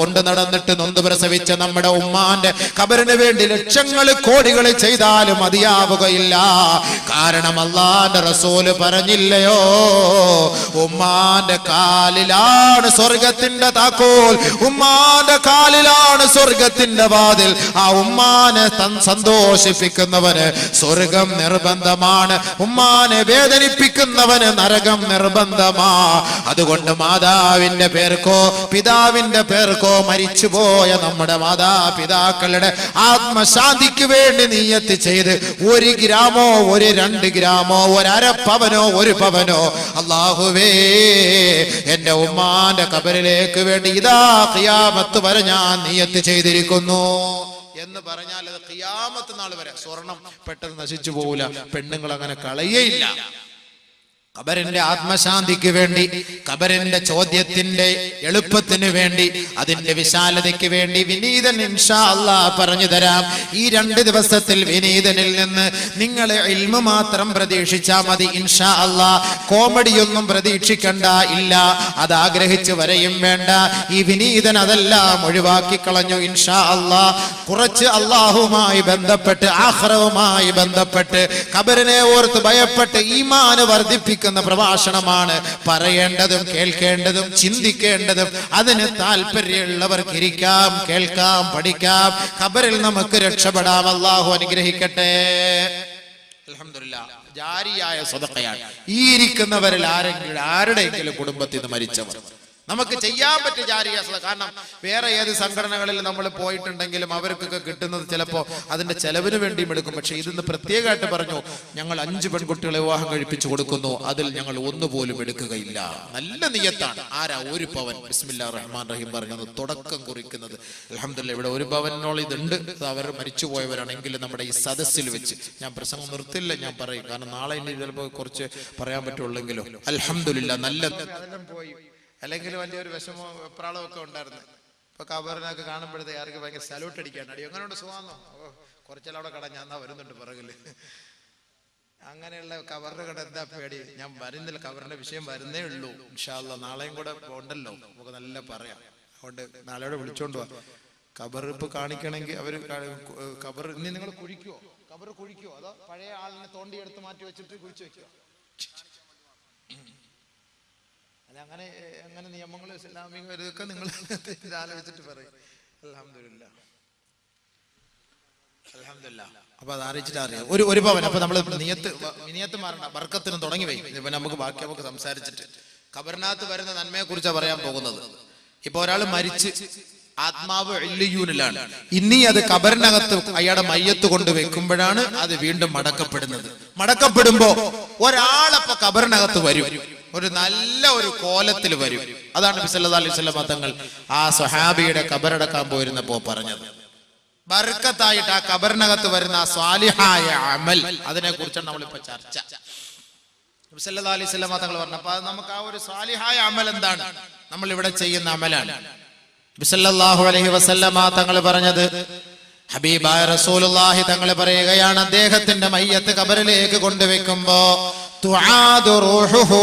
കൊണ്ടു നടന്നിട്ട് നൊന്ത് പ്രസവിച്ച നമ്മുടെ ഉമ്മാന്റെ ഖബറിന് വേണ്ടി ലക്ഷങ്ങൾ കോടികൾ ചെയ്താലും മതിയാവുകയില്ല. കാരണം അല്ലാഹുവിന്റെ റസൂല് പറഞ്ഞില്ലയോ, ഉമ്മാന്റെ കാലിലാണ് സ്വർഗത്തിന്റെ താക്കോൽ, ഉമ്മാന്റെ കാലിലാണ് സ്വർഗത്തിന്റെ വാതിൽ. ആ ഉമ്മാനെ സന്തോഷിപ്പിക്കുന്നവന് സ്വർഗം നിർബന്ധമാണ്, ഉമ്മാനെ വേദനിപ്പിക്കുന്നവന് നരകം നിർബന്ധമാ. അതുകൊണ്ട് മാതാവിന്റെ പേർക്കോ പിതാവിന്റെ പേർക്കോ മരിച്ചുപോയ നമ്മുടെ മാതാപിതാക്കളുടെ ആത്മശാന്തിക്ക് വേണ്ടി നിയ്യത്ത് ചെയ്ത് 1 ഗ്രാമോ 2 ഗ്രാമോ 1/2 പവനോ 1 പവനോ അല്ലാഹുവേ എന്റെ ഉമ്മാന്റെ ഖബറിലേക്ക് വേണ്ടി ഇതാ ഖിയാമത്ത് വരെ ഞാൻ നിയ്യത്ത് ചെയ്തിരിക്കുന്നു എന്ന് പറഞ്ഞാൽ അത് ഖിയാമത്ത് നാൾ വരെ സ്വർണം പെട്ടെന്ന് നശിച്ചു പോകില്ല. പെണ്ണുങ്ങൾ അങ്ങനെ കളയേയില്ല. ഖബറിന്റെ ആത്മശാന്തിക്ക് വേണ്ടി, ഖബറിന്റെ ചോദ്യത്തിന്റെ എളുപ്പത്തിന് വേണ്ടി, അതിന്റെ വിശാലതയ്ക്ക് വേണ്ടി വിനീതൻ ഇൻഷാ അല്ലാഹ് പറഞ്ഞു തരാം. ഈ 2 ദിവസത്തിൽ വിനീതനിൽ നിന്ന് നിങ്ങൾ ഇൽമു മാത്രം പ്രതീക്ഷിച്ചാ മതി ഇൻഷാ അല്ലാഹ്. കോമഡിയൊന്നും പ്രതീക്ഷിക്കണ്ട, ഇല്ല, അത് ആഗ്രഹിച്ച് വരെയും വേണ്ട. ഈ വിനീതൻ അതെല്ലാം ഒഴിവാക്കി കളഞ്ഞു ഇൻഷാ അല്ലാഹ്. കുറച്ച് അല്ലാഹുവുമായി ബന്ധപ്പെട്ട്, ആഖിറവുമായി ബന്ധപ്പെട്ട്, ഖബറിനെ ഓർത്ത് ഭയപ്പെട്ട് ഈമാൻ വർദ്ധിപ്പിക്കുന്ന പ്രഭാഷണമാണ് പറയേണ്ടതും കേൾക്കേണ്ടതും ചിന്തിക്കേണ്ടതും. അതിന് താല്പര്യമുള്ളവർക്ക് ഇരിക്കാം, കേൾക്കാം, പഠിക്കാം. ഖബറിൽ നമുക്ക് രക്ഷപ്പെടാം. അല്ലാഹു അനുഗ്രഹിക്കട്ടെ. അൽഹംദുലില്ലാഹ് ജാരിയായ സദഖയാണ്. ഈ ഇരിക്കുന്നവരിൽ ആരുടെയെങ്കിലും കുടുംബത്തിൽ നിന്ന് മരിച്ചവർ നമുക്ക് ചെയ്യാൻ പറ്റിയ ജാരിയ സദഖ. കാരണം വേറെ ഏത് സംഘടനകളിൽ നമ്മൾ പോയിട്ടുണ്ടെങ്കിലും അവർക്കൊക്കെ കിട്ടുന്നത് ചിലപ്പോൾ അതിന്റെ ചെലവിന് വേണ്ടിയും എടുക്കും. പക്ഷെ ഇതിന്ന് പ്രത്യേകമായിട്ട് പറഞ്ഞു, ഞങ്ങൾ 5 പെൺകുട്ടികളെ വിവാഹം കഴിപ്പിച്ചു കൊടുക്കുന്നു, അതിൽ ഞങ്ങൾ ഒന്നുപോലും എടുക്കുകയില്ല. നല്ല നിയത്താണ്. ആരാ? 1 പവൻ. ബിസ്മില്ലാഹിർ റഹ്മാൻ റഹീം പറഞ്ഞത് തുടക്കം കുറിക്കുന്നത്. അൽഹംദുലില്ലാഹ് ഇവിടെ 1 പവനോളം ഇതുണ്ട്. അവർ മരിച്ചുപോയവരാണെങ്കിൽ നമ്മുടെ ഈ സദസ്സിൽ വെച്ച് ഞാൻ പ്രസംഗം നിർത്തില്ല, ഞാൻ പറയും. കാരണം നാളെ ഇനി ചിലപ്പോൾ കുറച്ച് പറയാൻ പറ്റുള്ളെങ്കിലും അൽഹംദുലില്ലാഹ് നല്ല പോയി. അല്ലെങ്കിൽ വലിയൊരു വിഷമോ വെപ്രാളവും ഒക്കെ ഉണ്ടായിരുന്നു. ഇപ്പൊ കബറിനൊക്കെ കാണുമ്പോഴത്തേക്ക് ആർക്ക് ഭയങ്കര സല്യൂട്ട് അടിക്കാണ്. അടി എങ്ങനെയുണ്ട്, സുഖമാണോ? കുറച്ചെല്ലാം അവിടെ കട ഞാൻ വരുന്നുണ്ട് പിറകില്. അങ്ങനെയുള്ള കബറിന്റെ കട എന്താ പേടി? ഞാൻ വരുന്നില്ല, കബറിന്റെ വിഷയം വരുന്നേ ഉള്ളൂ. ഇൻഷാ അല്ലാഹ് നാളെയും കൂടെ ഉണ്ടല്ലോ, നമുക്ക് നല്ല പറയാം. അതുകൊണ്ട് നാളെയോടെ വിളിച്ചോണ്ട് പോവാ. കബർ ഇപ്പൊ കാണിക്കണമെങ്കിൽ അവര് കബർ ഇനി നിങ്ങൾ കുഴിക്കുവോ? കബർ കുഴിക്കുവോ? അതോ പഴയ ആളിനെ തോണ്ടിയെടുത്ത് മാറ്റി വെച്ചിട്ട് കുഴിച്ചു വെക്കുവോ? അങ്ങനെ അങ്ങനെ നിയമങ്ങൾ ഇസ്ലാമിക ഇതൊക്കെ നിങ്ങൾ ആലോചിച്ചിട്ട് പറയും. അൽഹംദുലില്ലാഹ് അൽഹംദുലില്ലാഹ്. അപ്പൊ അത് അറിയിച്ചിട്ട് അറിയാം. ഒരു പവൻ. അപ്പൊ നമ്മള് നിയത്ത് മാറണ്ട, ബർക്കത്തിന് തുടങ്ങി വരും. ഇപ്പൊ നമുക്ക് സംസാരിച്ചിട്ട് ഖബറിനകത്ത് വരുന്ന നന്മയെ കുറിച്ചാണ് പറയാൻ പോകുന്നത്. ഇപ്പൊ ഒരാൾ മരിച്ച് ആത്മാവ് ഇല്ലിയൂനിലാണ്. ഇനി അത് ഖബറിനകത്ത് അയാളുടെ മയ്യത്ത് കൊണ്ട് വെക്കുമ്പോഴാണ് അത് വീണ്ടും മടക്കപ്പെടുന്നത്. മടക്കപ്പെടുമ്പോ ഒരാളപ്പൊ ഖബറിനകത്ത് വരും, ഒരു നല്ല ഒരു കോലത്തിൽ വരും. അതാണ് നബി സല്ലല്ലാഹു അലൈഹി വസല്ലം തങ്ങൾ ആ സ്വഹാബിയുടെ ഖബറടക്കാൻ പോയിരുന്നപ്പോ പറഞ്ഞത്. ബർക്കത്തായിട്ട് ആ ഖബറിനകത്ത് വരുന്ന ആ സ്വാലിഹായ അമൽ, അതിനെ കുറിച്ചാണ് നമ്മളിപ്പോ ചർച്ച. നബി സല്ലല്ലാഹു അലൈഹി വസല്ലം തങ്ങൾ പറഞ്ഞപ്പോ നമുക്ക് ആ ഒരു സ്വാലിഹായ അമൽ എന്താണ്? നമ്മൾ ഇവിടെ ചെയ്യുന്ന അമലാണ്. നബി സല്ലല്ലാഹു അലൈഹി വസല്ലം തങ്ങൾ പറഞ്ഞത്, ഹബീബായ റസൂലുള്ളാഹി തങ്ങൾ പറയുകയാണ്, അദ്ദേഹത്തിന്റെ മയ്യത്ത് ഖബറിലേക്ക് കൊണ്ടുവെക്കുമ്പോ തുആദു റൂഹുഹു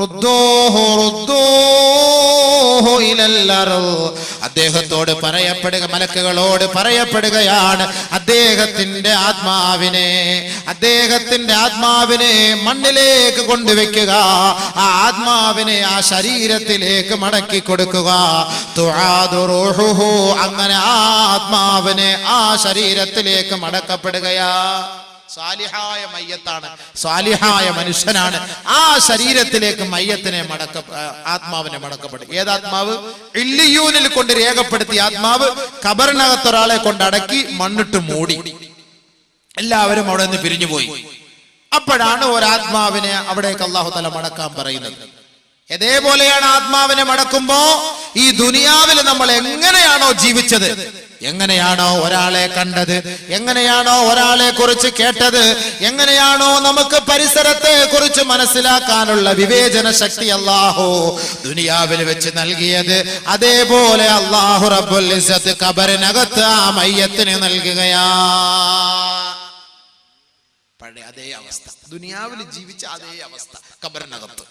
റുദ്ദൂഹു റുദ്ദൂഹു ഇലൽ അർദ്. അദ്ദേഹത്തോട് പറയപ്പെടുക, മലക്കുകളോട് പറയപ്പെടുകയാണ്, അദ്ദേഹത്തിന്റെ ആത്മാവിനെ മണ്ണിലേക്ക് കൊണ്ടുവെക്കുക, ആ ആത്മാവിനെ ആ ശരീരത്തിലേക്ക് മടക്കി കൊടുക്കുക. തുആദു റൂഹുഹു, അങ്ങനെ ആ ആത്മാവിനെ ആ ശരീരത്തിലേക്ക് മടക്കപ്പെടുകയാ. സാലിഹായ മയ്യത്താണ്, സാലിഹായ മനുഷ്യനാണ്. ആ ശരീരത്തിലേക്ക് മയ്യത്തിനെ ആത്മാവിനെ മടക്കപ്പെടും. ഏതാത്മാവ്? ഇല്ലിയൂനിൽ കൊണ്ട് രേഖപ്പെടുത്തിയ ആത്മാവ് ഖബറിനകത്ത് ഒരാളെ കൊണ്ടടക്കി മണ്ണിട്ട് മൂടി, എല്ലാവരും അവിടെ നിന്ന് പിരിഞ്ഞുപോയി. അപ്പോഴാണ് ഒരാത്മാവിനെ അവിടേക്ക് അല്ലാഹു തആല മടക്കാൻ പറയുന്നത്. ഇതേപോലെയാണ് ആത്മാവിനെ മടക്കുമ്പോ ഈ ദുനിയാവിൽ നമ്മൾ എങ്ങനെയാണോ ജീവിച്ചത്, എങ്ങനെയാണോ ഒരാളെ കണ്ടത്, എങ്ങനെയാണോ ഒരാളെ കുറിച്ച് കേട്ടത്, എങ്ങനെയാണോ നമുക്ക് പരിസരത്തെ കുറിച്ച് മനസ്സിലാക്കാനുള്ള വിവേചന ശക്തി അല്ലാഹു ദുനിയാവിൽ വെച്ച് നൽകിയത്, അതേപോലെ അല്ലാഹു റബ്ബുൽ ഇസ്സത്ത് ഖബറിനകത്ത് ആ മയ്യത്തിന് നൽകുകയാ. പഴയ അതേ അവസ്ഥ, ദുനിയാവിൽ ജീവിച്ച അതേ അവസ്ഥ ഖബറിനകത്ത്.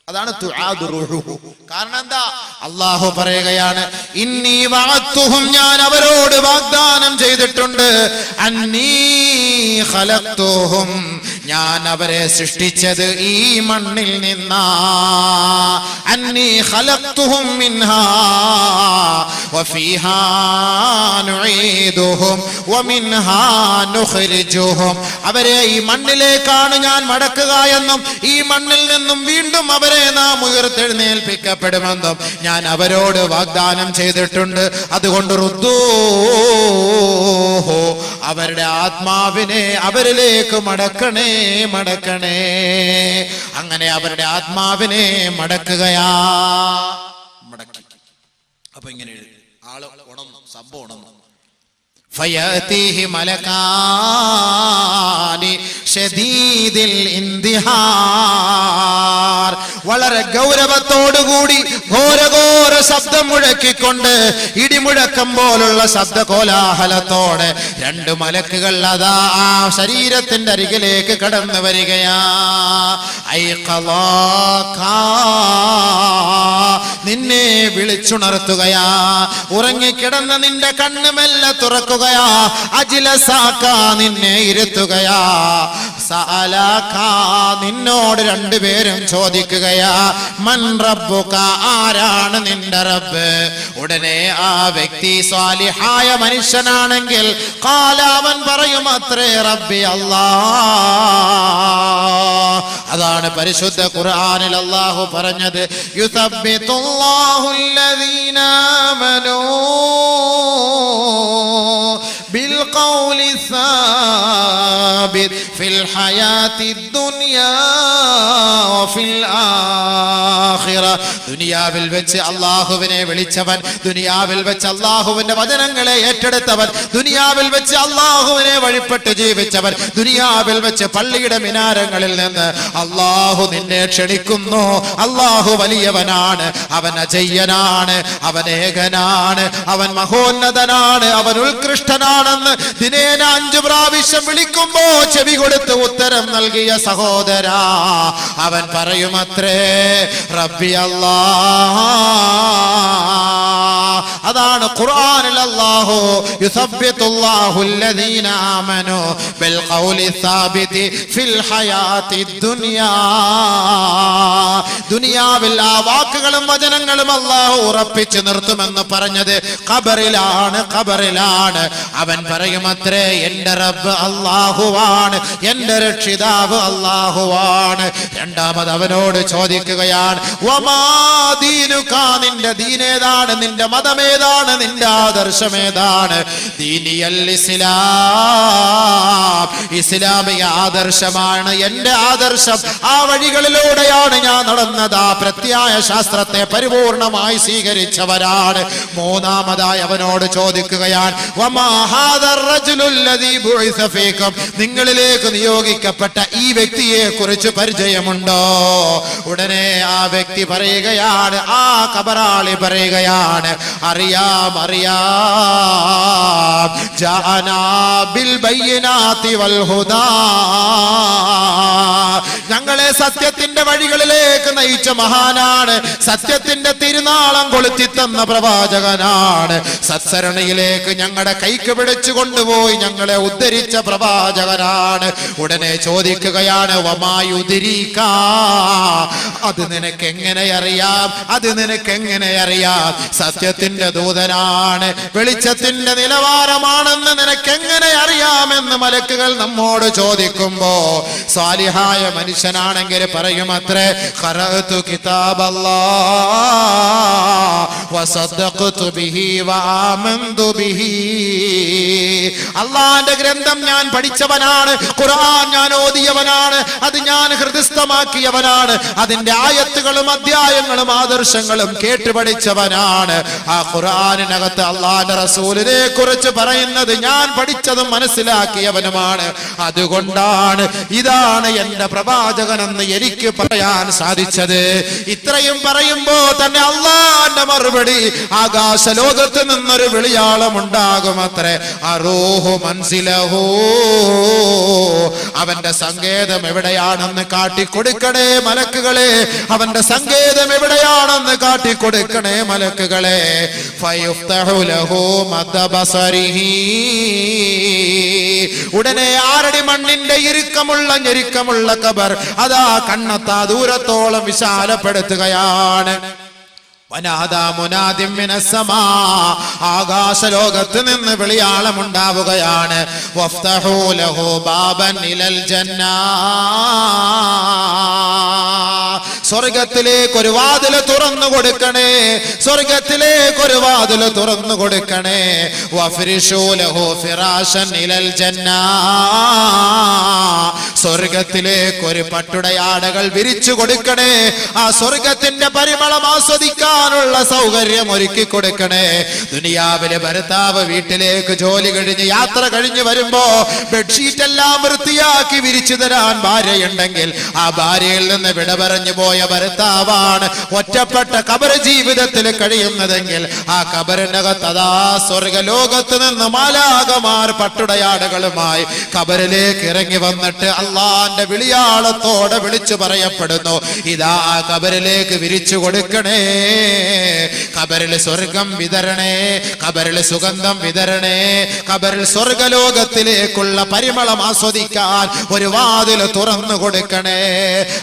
അതാണ് തുആദു റൂഹുഹു. കാരണം എന്താ? അല്ലാഹു പറയുകയാണ്, ഇന്നി വഅദ്തുഹും, ഞാൻ അവരോട് വാഗ്ദാനം ചെയ്തിട്ടുണ്ട്, അന്നീ ഖലഖ്തുഹും, ഞാൻ അവരെ സൃഷ്ടിച്ചത് ഈ മണ്ണിൽ നിന്നാ. അന്നീ ഖലഖ്തുഹും മിൻഹാ വഫീഹാ നുഈദുഹും വമിൻഹാ നുഖ്രിജുഹും. അവരെ ഈ മണ്ണിലേക്കാണ് ഞാൻ മടക്കുക എന്നും ഈ മണ്ണിൽ നിന്നും വീണ്ടും അവരെ നാം ഉയർത്തെഴുന്നേൽപ്പിക്കപ്പെടുമെന്നും ഞാൻ അവരോട് വാഗ്ദാനം ചെയ്തിട്ടുണ്ട്. അതുകൊണ്ട് റുദ്ദൂഹു, അവരുടെ ആത്മാവിനെ അവരിലേക്ക് മടക്കണേ, മടക്കണേ. അങ്ങനെ അവരുടെ ആത്മാവിനെ മടക്കുകയാ. മടക്കി. അപ്പൊ ഇങ്ങനെ ആള് ഉണർന്നു, സംഭവം ഉണർന്നു. ഫയഅതീഹി മലകാനി ശദീദിൽ ഇന്തിഹാർ, വളരെ ഗൗരവത്തോടുകൂടി ഘോരഘോര ശബ്ദം മുഴക്കിക്കൊണ്ട്, ഇടിമുഴക്കം പോലുള്ള ശബ്ദ കോലാഹലത്തോടെ 2 മലക്കുകൾ അതാ ആ ശരീരത്തിന്റെ അരികിലേക്ക് കടന്നു വരികയാ. നിന്നെ വിളിച്ചുണർത്തുകയാ, ഉറങ്ങിക്കിടന്ന നിന്റെ കണ്ണ് മെല്ലെ തുറക്കുകയാ, അജ്ലസാക, നിന്നെ ഇരുത്തുകയാ. സഅലക നിന്നോട് രണ്ടുപേരും ചോദിക്കുകയാ മൻ റബ്ബുക ആരാണ് നിന്റെ റബ്ബ് ഉടനെ ആ വ്യക്തി സ്വാലിഹായ മനുഷ്യനാണെങ്കിൽ ഖാല അവൻ പറയും അത്രേ റബ്ബി അല്ലാഹ് അതാണ് പരിശുദ്ധ ഖുർആനിൽ അല്ലാഹു പറഞ്ഞത് യുസബ്ബിതുല്ലാഹുല്ലദീന ആമനൂ بالقول الثابت في الحياة الدنيا وفي الآخرة ദുനിയാവിൽ വെച്ച് അല്ലാഹുവിനെ വിളിച്ചവൻ ദുനിയാവിൽ വെച്ച് അല്ലാഹുവിന്റെ വചനങ്ങളെ ഏറ്റെടുത്തവൻ ദുനിയാവിൽ വെച്ച് അല്ലാഹുവിനെ വഴിപ്പെട്ട് ജീവിച്ചവൻ ദുനിയാവിൽ വെച്ച് പള്ളിയുടെ മിനാരങ്ങളിൽ നിന്ന് അല്ലാഹു നിന്നെ ക്ഷണിക്കുന്നു അല്ലാഹു വലിയവനാണ് അവൻ അജയ്യനാണ് അവൻ ഏകനാണ് അവൻ മഹോന്നതനാണ് അവൻ ഉത്കൃഷ്ടനാണെന്ന് ദിനേന 5 പ്രാവശ്യം വിളിക്കുമ്പോ ചെവി കൊടുത്ത് ഉത്തരം നൽകിയ സഹോദരാ അവൻ പറയുമത്രേ റബ്ബി അല്ലാഹ് അതാണ് ഖുർആനിൽ അല്ലാഹു യുസബ്ബിതുല്ലാഹുല്ലദീന ആമനൂ ബിൽ ഖൗലി സാബിതി ഫിൽ ഹയാത്തി ദുനിയാ ദുനിയാവിൽ ആ വാക്കുകളും വചനങ്ങളും അല്ലാഹു ഉറപ്പിച്ചു നിർത്തുമെന്ന് പറഞ്ഞത് ഖബറിലാണ് അവൻ പറയുമത്രേ എന്റെ റബ്ബ് അല്ലാഹുവാണ് എന്റെ രക്ഷിതാവ് അല്ലാഹുവാണ് രണ്ടാമത് അവനോട് ചോദിക്കുകയാണ് വമാ ദീനുക നിന്റെ ദീനേതാണ് നിന്റെ മതമേതാണ് നിന്റെ ആദർശമേതാണ് ദീനിയൽ ഇസ്ലാം ഇസ്ലാമിക ആദർശമാണ് എന്റെ ആദർശം ആ വഴികളിലൂടെയാണ് ഞാൻ നടന്നത് ആ പ്രത്യായ ശാസ്ത്രത്തെ പരിപൂർണമായി സ്വീകരിച്ചവരാണ് മൂന്നാമതായി അവനോട് ചോദിക്കുകയാണ് വമാ ഹാദർ റജുലുല്ലദീ ബുഇസ ഫീകും നിങ്ങളിലേക്ക് നിയോഗിക്കപ്പെട്ട ഈ വ്യക്തിയെ കുറിച്ച് പരിചയമുണ്ടോ ഉടനെ ആ വ്യക്തി പറയുകയാണ് ആ ഖബറാളി പറയുകയാണ് അറിയാം ജാഅനാ ബിൽ ബയ്യിനാതി വൽ ഹുദാ ഞങ്ങളെ സത്യത്തിന്റെ വഴികളിലേക്ക് നയിച്ച മഹാനാണ് സത്യത്തിന്റെ തിരുനാളം കൊളുത്തി തന്ന പ്രവാചകനാണ് സത്സരണിയിലേക്ക് ഞങ്ങളുടെ കൈക്ക് പിടിച്ചു കൊണ്ടുപോയി ഞങ്ങളെ ഉദ്ധരിച്ച പ്രവാചകനാണ് ഉടനെ ചോദിക്കുകയാണ് വമായുദ്രീക അത് നിനക്ക് എങ്ങനെ അറിയാം സത്യത്തിന്റെ ദൂതനാണ് വെളിച്ചത്തിന്റെ നിലവാരമാണെന്ന് നിനക്ക് എങ്ങനെ അറിയാമെന്ന് മലക്കുകൾ നമ്മോട് ചോദിക്കുമ്പോ സാലിഹായ മനുഷ്യനാണെങ്കിൽ പറയുമത്രേ ഖറഅതു കിതാബല്ലാഹ് വസദ്ദഖതു ബിഹി വആമന്തു ബിഹി അല്ലാഹുവിന്റെ ഗ്രന്ഥം ഞാൻ പഠിച്ചവനാണ് ഖുർആൻ ഞാൻ ഓതിയവനാണ് അത് ഞാൻ ഹൃദയസ്ഥമാക്കിയവനാണ് അതിന്റെ ആയത്തുകളും അധ്യായങ്ങളും ആദർശങ്ങളും കേട്ടുപഠിച്ചവനാണ് ആ ഖുർആനിനകത്ത് അല്ലാഹുവിന്റെ റസൂലിനെ കുറിച്ച് പറയുന്നത് ഞാൻ പഠിച്ചതും മനസ്സിലാക്കിയവനുമാണ് അതുകൊണ്ടാണ് ഇതാണ് എന്റെ പ്രവാചകനെന്ന് എനിക്ക് പറയാൻ സാധിച്ചത് ഇത്രയും പറയുമ്പോ തന്നെ അല്ലാഹുവിന്റെ മറുപടി ആകാശ ലോകത്ത് നിന്നൊരു വിളിയാളം ഉണ്ടാകുമത്രേ അറൂഹു മൻസിലഹു അവന്റെ സങ്കേതം എവിടെയാണെന്ന് കാട്ടിക്കൊടുക്കണേ മലക്കുകളെ അവന്റെ സങ്കേതം എവിടെയാണെന്ന് കാട്ടിക്കൊടുക്കണേ മലക്കുകളെ ഫയുഫ്തഹു ലഹു മദ്ബസരിഹി ഉടനെ 6 അടി മണ്ണിന്റെ ഞെരുക്കമുള്ള ഖബർ അതാ കണ്ണെത്താ ദൂരത്തോളം വിശാലപ്പെടുത്തുകയാണ് ആകാശ ലോകത്ത് നിന്ന് വിളിയാളം ഉണ്ടാവുകയാണ് വഫ്തഹൂ ലഹു ബാബൻ ഇലൽ ജന്നാ സ്വർഗത്തിലേക്ക് ഒരു വാതിൽ തുറന്നു കൊടുക്കണേ വഫ്രിഷൂ ലഹു ഫിറാശൻ ഇലൽ ജന്നാ സ്വർഗത്തിലേക്ക് ഒരു പട്ടുടയാടകൾ വിരിച്ചു കൊടുക്കണേ ആ സ്വർഗത്തിന്റെ പരിമളം ആസ്വദിക്കാനുള്ള സൗകര്യം ഒരുക്കി കൊടുക്കണേ ദുനിയാവിലെ ഭർത്താവ് വീട്ടിലേക്ക് ജോലി കഴിഞ്ഞ് യാത്ര കഴിഞ്ഞ് വരുമ്പോ ബെഡ്ഷീറ്റ് എല്ലാം വൃത്തിയാക്കി വിരിച്ചു തരാൻ ഭാര്യയുണ്ടെങ്കിൽ ആ ഭാര്യയിൽ നിന്ന് വിട പറഞ്ഞു പോയ ഭർത്താവാണ് ഒറ്റപ്പെട്ട ഖബർ ജീവിതത്തിൽ കഴിയുന്നതെങ്കിൽ ആ ഖബറിനകത്ത് അതാ സ്വർഗലോകത്ത് നിന്ന് മാലാഖമാർ പട്ടുടയാടകളുമായി ഖബറിലേക്ക് ഇറങ്ങി വന്നിട്ട് അള്ളാന്റെ വിളിയാളത്തോടെ വിളിച്ചു പറയപ്പെടുന്നു ഇതാ ഖബറിലേക്ക് വിരിച്ചു കൊടുക്കണേ ഖബറിൽ സ്വർഗം വിതരണേ, ഖബറിൽ സുഗന്ധം വിതരണേ, ഖബറിൽ സ്വർഗലോകത്തിലേക്കുള്ള പരിമളം ആസ്വദിക്കാൻ ഒരു വാതിൽ തുറന്നു കൊടുക്കണേ.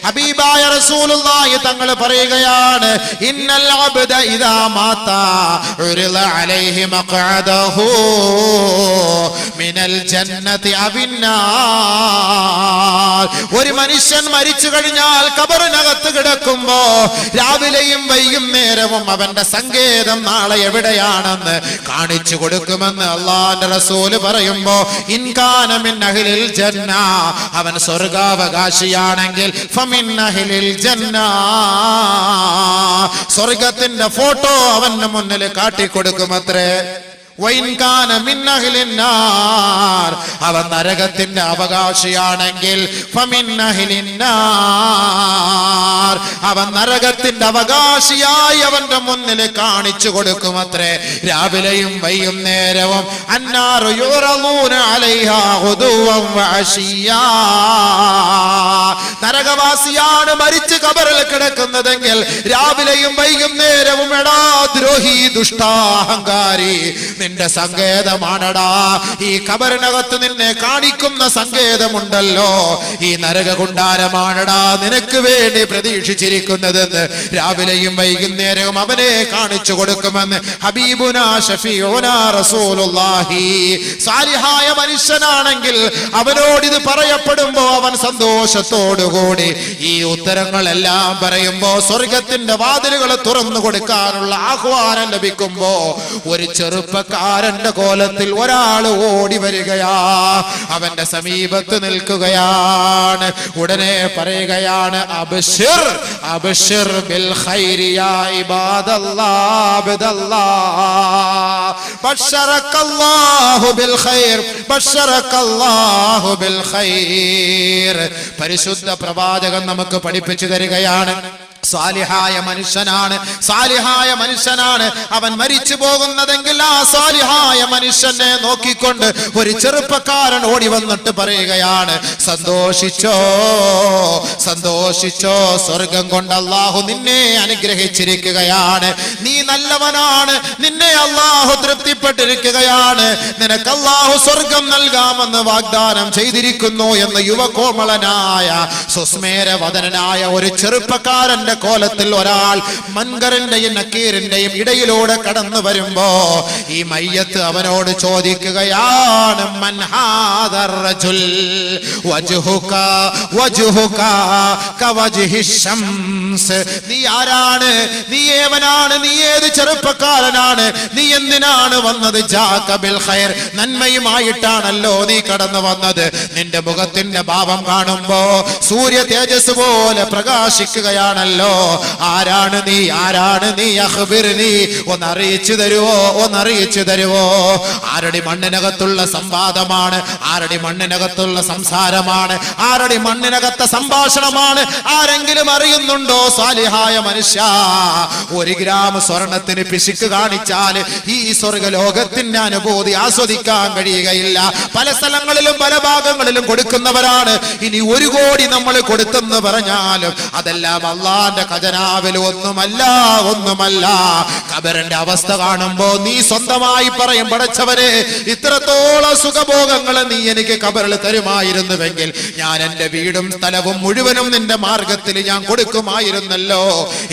ഹബീബായ റസൂലുള്ളാഹി തങ്ങൾ പറയുകയാണ്, ഇന്നൽ അബ്ദ ഇദാ മാത ഉരിള അലൈഹി മഖഅദഹു മിനൽ ജന്നതി അവിന്നാർ. ഒരു മനുഷ്യൻ മരിച്ചു കഴിഞ്ഞാൽ ഖബറിനകത്ത് കിടക്കുമ്പോ രാവിലെയും വൈകുന്നേരവും അവന്റെ സങ്കേതം നാളെ എവിടെയാണെന്ന് കാണിച്ചു കൊടുക്കുമെന്ന് അല്ലാഹുവിന്റെ റസൂല് പറയുമ്പോ, ഇൻ കാന മിൻ അഹ്ലിൽ ജന്ന, അവൻ സ്വർഗാവകാശിയാണെങ്കിൽ ഫമിൻ അഹ്ലിൽ ജന്ന, സ്വർഗത്തിന്റെ ഫോട്ടോ അവന്റെ മുന്നിൽ കാട്ടിക്കൊടുക്കുമത്രേ. വൈൻ കാന മിൻ അഹ്ലിൻ നാർ, അവൻ നരകത്തിന്റെ അവകാശിയാണെങ്കിൽ ഫമിൻ അഹ്ലിൻ നാർ, അവൻ നരകത്തിന്റെ അവകാശിയായി അവന്റെ മുന്നിൽ കാണിച്ചു കൊടുക്കുമത്രേ. രാവിലെയും വൈകുന്നേരവും അന്നാറു യുറളൂന അലൈഹാ ഗുദുവൻ വഅശിയാ. നരകവാസിയാണ് മരിച്ച് ഖബറിൽ കിടക്കുന്നതെങ്കിൽ രാവിലെയും വൈകുന്നേരവും എടാ ദ്രോഹി, ദുഷ്ടാഹങ്കാരി, നിന്റെ സങ്കേതമാണടാ. ഈ ഖബറിനകത്ത് നിന്നെ കാണിക്കുന്ന സങ്കേതമുണ്ടല്ലോ, ഈ നരകകുണ്ടാരമാണടാ നിനക്ക് വേണ്ടി പ്രതീക്ഷിച്ചിരിക്കുന്നതെന്ന് രാവിലെയും വൈകുന്നേരവും അവനെ കാണിച്ചു കൊടുക്കുമെന്ന് ഹബീബുനാ ഷഫീഉനാ റസൂലുള്ളാഹി. സാലിഹായ മനുഷ്യനാണെങ്കിൽ അവനോടിത് പറയപ്പെടുമ്പോ അവൻ സന്തോഷത്തോടുകൂടി ഈ ഉത്തരങ്ങളെല്ലാം പറയുമ്പോ സ്വർഗത്തിന്റെ വാതിലുകൾ തുറന്നു കൊടുക്കാനുള്ള ആഹ്വാനം ലഭിക്കുമ്പോ ഒരു ചെറുപ്പക്കാരന്റെ കോലത്തിൽ ഒരാൾ ഓടി വരികയാ, അവന്റെ സമീപത്ത് നിൽക്കുകയാണ്. ഉടനെ പറയുകയാണ്, അബ്ശിർ അബ്ശിർ ബിൽ ഖൈരി യാ ഇബാദല്ലാഹ് അബ്ദല്ലാഹ്, ബശറക്കല്ലാഹു ബിൽ ഖൈർ, ബശറക്കല്ലാഹു ബിൽ ഖൈർ. പരിശുദ്ധ പ്രവാചകൻ നമുക്ക് പഠിപ്പിച്ചു തരികയാണ്, സാലിഹായ മനുഷ്യനാണ്, സാലിഹായ മനുഷ്യനാണ് അവൻ മരിച്ചു പോകുന്നതെങ്കിൽ ആ സാലിഹായ മനുഷ്യനെ നോക്കിക്കൊണ്ട് ഒരു ചെറുപ്പക്കാരൻ ഓടി വന്നിട്ട് പറയുകയാണ്, സന്തോഷിച്ചോ സന്തോഷിച്ചോ, സ്വർഗം കൊണ്ട് അല്ലാഹു നിന്നെ അനുഗ്രഹിച്ചിരിക്കുകയാണ്, നീ നല്ലവനാണ്, നിന്നെ അല്ലാഹു തൃപ്തിപ്പെട്ടിരിക്കുകയാണ്, നിനക്ക് അല്ലാഹു സ്വർഗം നൽകാമെന്ന് വാഗ്ദാനം ചെയ്തിരിക്കുന്നു എന്ന് യുവകോമളനായ സുസ്മേരവദനായ ഒരു ചെറുപ്പക്കാരൻ കോലത്തിൽ ഒരാൾ മൻകറിന്റെയും നക്കീറിന്റെയും ഇടയിലൂടെ കടന്നു വരുമ്പോ ഈ മയ്യത്ത് അവനോട് ചോദിക്കുകയാണ്, മൻ ഹാദർ റജുൽ വജ്ഹുക വജ്ഹുക കവജ്ഹി ശംസ്. നീ ആരാണ്, നീ ഏവനാണ്, നീ ഏത് ചെറുപ്പക്കാരനാണ്, നീ എന്തിനാണ് വന്നത്? ജാക ബിൽ ഖൈർ, നന്മയുമായിട്ടാണല്ലോ നീ കടന്നു വന്നത്. നിന്റെ മുഖത്തിന്റെ ഭാവം കാണുമ്പോ സൂര്യ തേജസ് പോലെ പ്രകാശിക്കുകയാണല്ലോ. ആരാണ് നീ, ആരാണ് നീ? അഖ്ബിർനി, ഒന്ന് അറിയിച്ചു തരുവോ, ഒന്ന് അറിയിച്ചു തരുവോ? ആരുടെ മണ്ണിനകത്തുള്ള സംവാദമാണ്, ആരുടെ മണ്ണിനകത്തുള്ള സംസാരമാണ്, ആരുടെ മണ്ണിനകത്തെ സംഭാഷണമാണ് ആരെങ്കിലും അറിയുന്നുണ്ടോ? സാലിഹായ മനുഷ്യ, 1 ഗ്രാം സ്വർണത്തിന് പിശുക്ക് കാണിച്ചാൽ ഈ സ്വർഗലോകത്തിന്റെ അനുഭൂതി ആസ്വദിക്കാൻ കഴിയുകയില്ല. പല സ്ഥലങ്ങളിലും പല ഭാഗങ്ങളിലും കൊടുക്കുന്നവരാണ്. ഇനി 1 കോടി നമ്മൾ കൊടുത്തെന്ന് പറഞ്ഞാലും അതെല്ലാം അള്ളാന്റെ ഖജനാവിൽ ഒന്നുമല്ല, ഒന്നുമല്ല. ഖബറിന്റെ അവസ്ഥ കാണുമ്പോ നീ സ്വന്തമായി പറയും, പടച്ചവനെ ഇത്രത്തോളം സുഖഭോഗങ്ങൾ നീ എനിക്ക് ഖബറിൽ തരുമായിരുന്നുവെങ്കിൽ ഞാൻ എന്റെ വീടും സ്ഥലവും മുഴുവനും നിന്റെ മാർഗത്തിൽ ഞാൻ കൊടുക്കുമായിരുന്നല്ലോ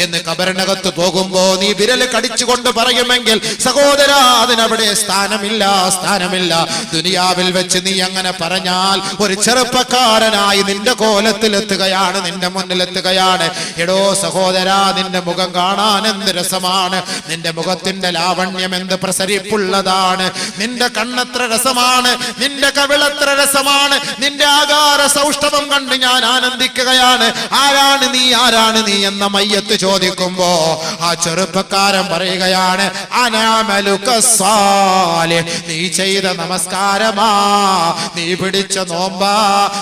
എന്ന് ഖബറിനകത്ത് പോകുമ്പോ നീ വിരൽ കടിച്ചുകൊണ്ട് പറയുമെങ്കിൽ സഹോദരാ, അതിനവിടെ സ്ഥാനമില്ല, സ്ഥാനമില്ല. ദുനിയാവിൽ വെച്ച് നീ അങ്ങനെ പറഞ്ഞാൽ ഒരു ചെറുപ്പക്കാരനായി നിന്റെ കോലത്തിലെത്തുകയാണ്, നിന്റെ മുന്നിലെത്തുകയാണ്. എടോ സഹോദരാ, നിന്റെ മുഖം കാണാൻ എന്ത് രസമാണ്, നിന്റെ മുഖത്തിന്റെ ലാവണ്യം എന്ത് പ്രസരിപ്പുള്ളതാണ്, നിന്റെ കണ്ണെത്ര രസമാണ്, നിന്റെ കവിളെത്ര രസമാണ്, നിന്റെ ആകാര സൗഷ്ഠവം കണ്ട് ഞാൻ ആനന്ദിക്കുകയാണ്. ആരാണ് നീ, ആരാണ് നീ എന്ന മയ്യത്ത് ചോദിക്കുമ്പോ ആ ചെറുപ്പക്കാരൻ പറയുകയാണ്, അനാമലുക സാലിഹ്, നീ ചെയ്ത നമസ്കാരമാ, നീ പിടിച്ച നോമ്പാ,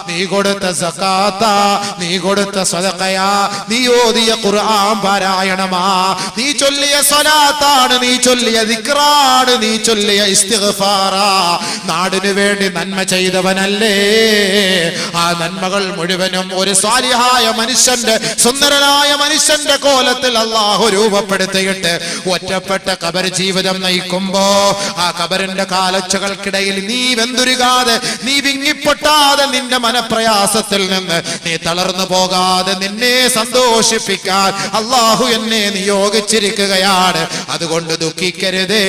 നീ കൊടുത്ത സകാത്താ, നീ കൊടുത്ത സദഖയാ, നീ ഓതിയ ഖുർആൻ പാരായണമാ, നീ ചൊല്ലിയ സ്വലാത്താണ്, നീ ചൊല്ലിയ ദിക്റാണ്, നീ ചൊല്ലിയ ഇസ്തിഗ്ഫാറാ. നാടിനു വേണ്ടി നന്മ ചെയ്തവനല്ലേ? ആ നന്മകൾ മുഴുവനും ഒരു സ്വാലിഹായ മനുഷ്യന്റെ, സുന്ദരനായ മനുഷ്യന്റെ കോലത്തിൽ അല്ലാഹു രൂപപ്പെടുത്തിയിട്ട് ഒറ്റപ്പെട്ട ഖബർ ജീവിതം നയിക്കുമ്പോ ആ ഖബറിന്റെ കാലച്ചകൾക്കിടയിൽ നീ വെന്തുരുകാതെ, നീ വിങ്ങിപ്പൊട്ടാതെ, നിന്റെ മനപ്രയാസത്തിൽ നിന്ന് നീ തളർന്നു പോകാതെ നിന്നെ സന്തോഷിപ്പിക്കാൻ അല്ലാഹു എന്നെ നിയോഗിച്ചിരിക്കുകയാണ്. അതുകൊണ്ട് ദുഃഖിക്കരുതേ,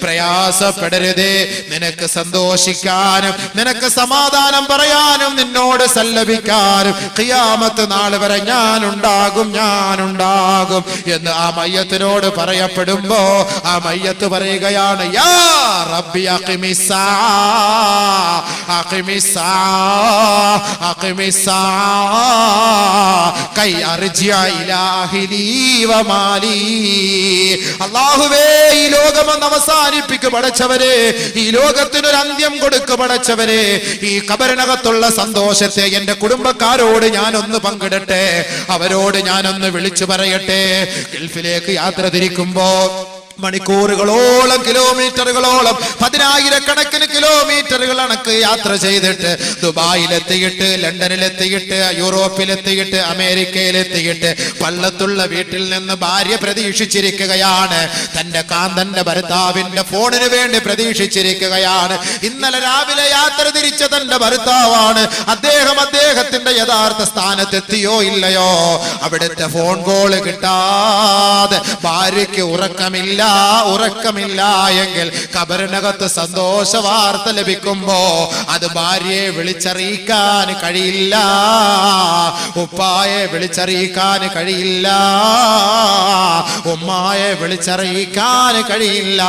പ്രയാസപ്പെടരുതേ. നിനക്ക് സന്തോഷിക്കാനും നിനക്ക് സമാധാനം പറയാനും നിന്നോട് സല്ലപിക്കാനും ഖിയാമത്ത് നാൾ വരെ ഞാനുണ്ടാകും എന്ന് ആ മയ്യത്തിനോട് പറയപ്പെടുമ്പോ ആ മയ്യത്ത് പറയുകയാണ്, യാ റബ്ബി അഖിമിസ്സാ കൈ അർജിഅ ഇലാ അഹ്ലി വമാലി. അല്ലാഹുവേ, ഈ ലോകമൊന്ന് അവസാനിപ്പിക്കു പടച്ചവരെ, ഈ ലോകത്തിനൊരു അന്ത്യം കൊടുക്കു പടച്ചവരെ. ഈ ഖബറിനകത്തുള്ള സന്തോഷത്തെ എന്റെ കുടുംബക്കാരോട് ഞാനൊന്ന് പങ്കിടട്ടെ, അവരോട് ഞാനൊന്ന് വിളിച്ചു പറയട്ടെ. ഗൾഫിലേക്ക് യാത്ര തിരിക്കുമ്പോ മണിക്കൂറുകളോളം, കിലോമീറ്ററുകളോളം, 10,000-കണക്കിന് കിലോമീറ്ററുകൾ കണക്ക് യാത്ര ചെയ്തിട്ട് ദുബായിലെത്തിയിട്ട്, ലണ്ടനിലെത്തിയിട്ട്, യൂറോപ്പിലെത്തിയിട്ട്, അമേരിക്കയിലെത്തിയിട്ട് പള്ളത്തുള്ള വീട്ടിൽ നിന്ന് ഭാര്യ പ്രതീക്ഷിച്ചിരിക്കുകയാണ്. തന്റെ കാന്തന്റെ ഭർത്താവിന്റെ ഫോണിന് വേണ്ടി പ്രതീക്ഷിച്ചിരിക്കുകയാണ്. ഇന്നലെ രാവിലെ യാത്ര തിരിച്ച തന്റെ ഭർത്താവാണ്. അദ്ദേഹത്തിന്റെ യഥാർത്ഥ സ്ഥാനത്തെത്തിയോ ഇല്ലയോ? അവിടുത്തെ ഫോൺ കോള് കിട്ടാതെ ഭാര്യയ്ക്ക് ഉറക്കമില്ല എങ്കിൽ ഖബറിനകത്ത് സന്തോഷ വാർത്ത ലഭിക്കുമ്പോ അത് ഭാര്യയെ വിളിച്ചറിയിക്കാൻ കഴിയില്ല, ഉപ്പായെ വിളിച്ചറിയിക്കാൻ കഴിയില്ല, ഉമ്മായെ വിളിച്ചറിയിക്കാൻ കഴിയില്ല.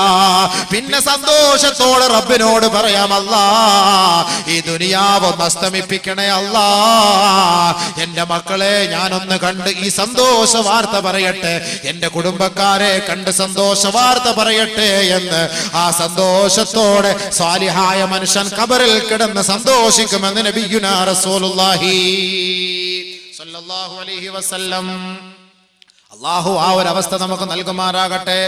പിന്നെ സന്തോഷത്തോടെ റബ്ബിനോട് പറയാം, അല്ലാ ഈ ദുനിയാവ് ഒന്ന് അസ്തമിപ്പിക്കണേ അല്ലാ, എന്റെ മക്കളെ ഞാനൊന്ന് കണ്ട് ഈ സന്തോഷ വാർത്ത പറയട്ടെ, എന്റെ കുടുംബക്കാരെ കണ്ട് സന്തോഷ വാർത്ത പറയട്ടെ എന്ന് ആ സന്തോഷത്തോടെ സ്വാലിഹായ മനുഷ്യൻ ഖബറിൽ കിടന്ന് സന്തോഷിക്കുമെന്ന് നബിയുനാ റസൂലുള്ളാഹി സ്വല്ലല്ലാഹു അലൈഹി വസല്ലം. അല്ലാഹു ആ ഒരു അവസ്ഥ നമുക്ക് നൽകുമാറാകട്ടെ,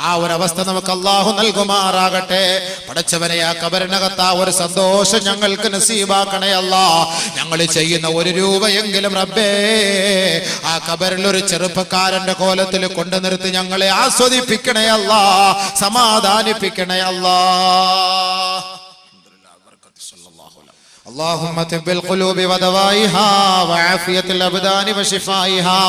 ആ ഒരു അവസ്ഥ നമുക്ക് അല്ലാഹു നൽകുമാറാകട്ടെ. പടച്ചവനെ, ആ ഖബറിനകത്ത് ആ ഒരു സന്തോഷം ഞങ്ങൾക്ക് നസീബാക്കണേ അല്ലാ. ഞങ്ങൾ ചെയ്യുന്ന 1 രൂപയെങ്കിലും റബ്ബേ ആ ഖബറിൽ ഒരു ചെറുപ്പക്കാരന്റെ കോലത്തിൽ കൊണ്ടു നിർത്തി ഞങ്ങളെ ആസ്വദിപ്പിക്കണേ അല്ലാ, സമാധാനിപ്പിക്കണേ അല്ലാ. اللهم طب القلوب ودوائها وعافية الأبدان وشفائها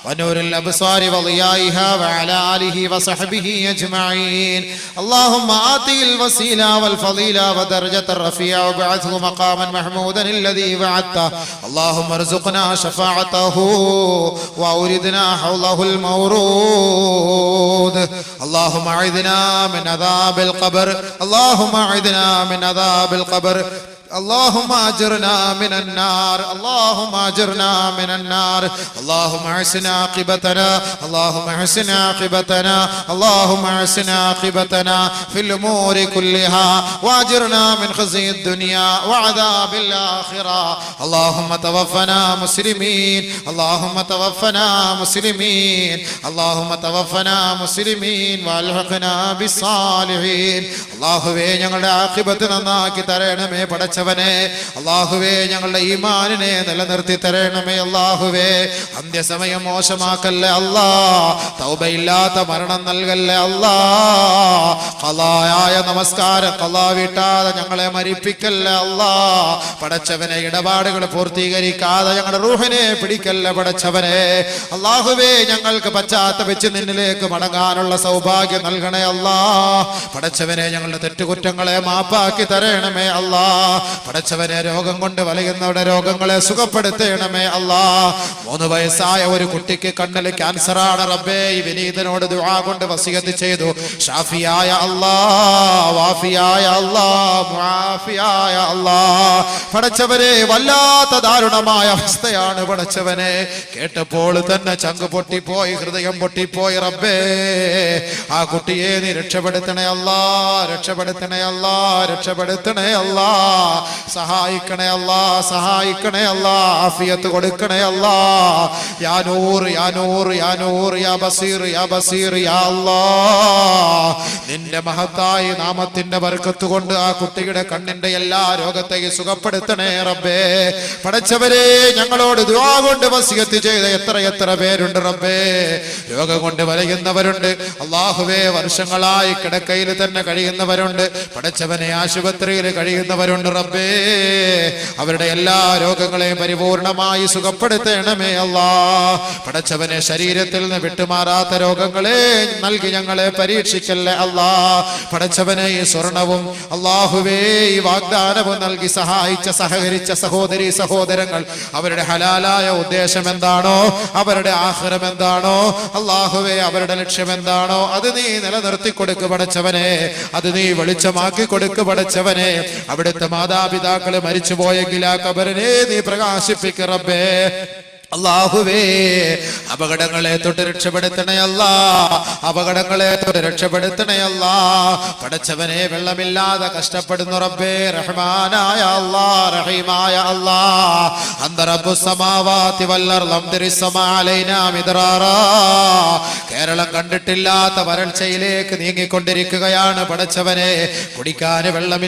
ونور الأبصار وضيائها وعلى آله وصحبه أجمعين. اللهم آتي الوسيلة والفضيلة ودرجة الرفيع وابعثه مقاما محمودا الذي وعدته. اللهم ارزقنا شفاعته وأوردنا حوضه المورود. اللهم أعذنا من عذاب القبر، اللهم أعذنا من عذاب القبر. اللهم اجرنا من النار، اللهم اجرنا من النار. اللهم احسن عاقبتنا، اللهم احسن عاقبتنا، اللهم احسن عاقبتنا في الامور كلها واجرنا من خزي الدنيا وعذاب الاخره. اللهم توفنا مسلمين، اللهم توفنا مسلمين، اللهم توفنا مسلمين والحقنا بالصالحين. അല്ലാഹുവേ, ഞങ്ങളുടെ ആഖിബത്ത് നന്നാക്കി തരണമേ പടച്ചവനെ. അല്ലാഹുവേ, ഞങ്ങളുടെ ഈമാനിനെ നിലനിർത്തി തരണമേ അല്ലാഹുവേ. അന്ത്യസമയം മോശമാക്കല്ലേ അല്ലാ, തൗബയില്ലാത്ത മരണം നൽകല്ലേ അല്ലാ. ഖളായായ നമസ്കാരം ഖളാ വീട്ടാതെ ഞങ്ങളെ മരിപ്പിക്കല്ലേ അല്ലാ. പടച്ചവനെ, ഇടപാടുകൾ പൂർത്തീകരിക്കാതെ ഞങ്ങളുടെ റൂഹിനെ പിടിക്കല്ലേ പടച്ചവനെ. അല്ലാഹുവേ, ഞങ്ങൾക്ക് പശ്ചാത്തപിച്ച് നിന്നിലേക്ക് മടങ്ങാനുള്ള സൗഭാഗ്യം നൽകണേ അല്ലാ. പടച്ചവനെ, ഞങ്ങളുടെ തെറ്റുകുറ്റങ്ങളെ മാപ്പാക്കി തരണമേ അല്ലാ. പടച്ചവനെ, രോഗം കൊണ്ട് വലയുന്നവരുടെ രോഗങ്ങളെ സുഖപ്പെടുത്തണമേ അല്ലാ. 3 വയസ്സായ ഒരു കുട്ടിക്ക് കണ്ണിൽ ക്യാൻസറാണ് റബ്ബേ. ഈ വിനീതനോട് ദുആ കൊണ്ട് വസിയത്ത് ചെയ്തു. ഷാഫിയായ അല്ലാ, വാഫിയായ അല്ലാ, മുആഫിയായ അല്ലാ. പടച്ചവനെ, വല്ലാത്ത ദാരുണമായ അവസ്ഥയാണ് പടച്ചവനെ. കേട്ടപ്പോൾ തന്നെ ചങ്ക് പൊട്ടിപ്പോയി, ഹൃദയം പൊട്ടിപ്പോയി റബ്ബേ. ആ കുട്ടിയെ നീ രക്ഷപ്പെടുത്തണേ അല്ലാ, രക്ഷപ്പെടുത്തണേ അല്ലാ, രക്ഷപ്പെടുത്തണേ അല്ലാ. സഹായിക്കണേ അല്ലാ, സഹായിക്കണേ അല്ലാ, ആഫിയത്ത് കൊടുക്കണേ അല്ലാ. യാ നൂർ യാ നൂർ യാ നൂർ യാ ബസീർ യാ ബസീർ യാ അല്ലാ. നിന്റെ മഹത്തായ നാമത്തിന്റെ ബർക്കത്ത് കൊണ്ട് ആ കുട്ടിയുടെ കണ്ണിന്റെ എല്ലാ രോഗത്തെയും സുഖപ്പെടുത്തണേ റബ്ബേ. പടച്ചവരെ, ഞങ്ങളോട് ദുആ കൊണ്ട് വസിയത്ത് ചെയ്ത എത്ര പേരുണ്ട് റബ്ബേ. രോഗം കൊണ്ട് വലയുന്നവരുണ്ട് അല്ലാഹുവേ, വർഷങ്ങളായി കിടക്കയിൽ തന്നെ കഴിയുന്നവരുണ്ട് പടച്ചവനെ, ആശുപത്രിയിൽ കഴിയുന്നവരുണ്ട് റബ്ബേ. അവരുടെ എല്ലാ രോഗങ്ങളെയും പരിപൂർണമായി സുഖപ്പെടുത്തണമേ അല്ലാ. പടച്ചവനെ, ശരീരത്തിൽ നിന്ന് വിട്ടുമാറാത്ത രോഗങ്ങളെ നൽകി ഞങ്ങളെ പരീക്ഷിക്കല്ലേ അല്ലാ. പടച്ചവനെ, ഈ സ്വർണവും അല്ലാഹുവേ ഈ വാഗ്ദാനവും നൽകി സഹായിച്ച സഹകരിച്ച സഹോദരി സഹോദരങ്ങൾ, അവരുടെ ഹലാലായ ഉദ്ദേശം എന്താണോ, അവരുടെ ആഖിറം എന്താണോ അല്ലാഹുവേ, അവരുടെ ലക്ഷ്യം എന്താണോ അത് നീ നിലനിർത്തി കൊടുക്ക് പടച്ചവനെ, അത് നീ വെളിച്ചമാക്കി കൊടുക്ക് പടച്ചവനെ. അവിടുത്തെ മാതാപിതാക്കള് മരിച്ചുപോയെങ്കിൽ ആ ഖബറിനെ നീ പ്രകാശിപ്പിക്ക് റബ്ബേ. അല്ലാഹുവേ, അപകടങ്ങളെ തൊട്ട് രക്ഷപ്പെടുത്തണേ അല്ലാ, അപകടങ്ങളെ തൊട്ട് രക്ഷപ്പെടുത്തണേ അല്ലാ. പടച്ചവനെ, വെള്ളമില്ലാതെ കഷ്ടപ്പെടുന്നു റബ്ബേ. റഹ്മാനായ അല്ലാ, റഹീമായ അല്ലാ, അന്ത റബ്ബുസ് സമാവാതി വൽ അർള് അംതിരിസ് സമാ അലൈനാ മിദ്റാറാ. കേരളം കണ്ടിട്ടില്ലാത്ത വരൾച്ചയിലേക്ക് നീങ്ങിക്കൊണ്ടിരിക്കുകയാണ് പടച്ചവനെ. കുടിക്കാൻ വെള്ളം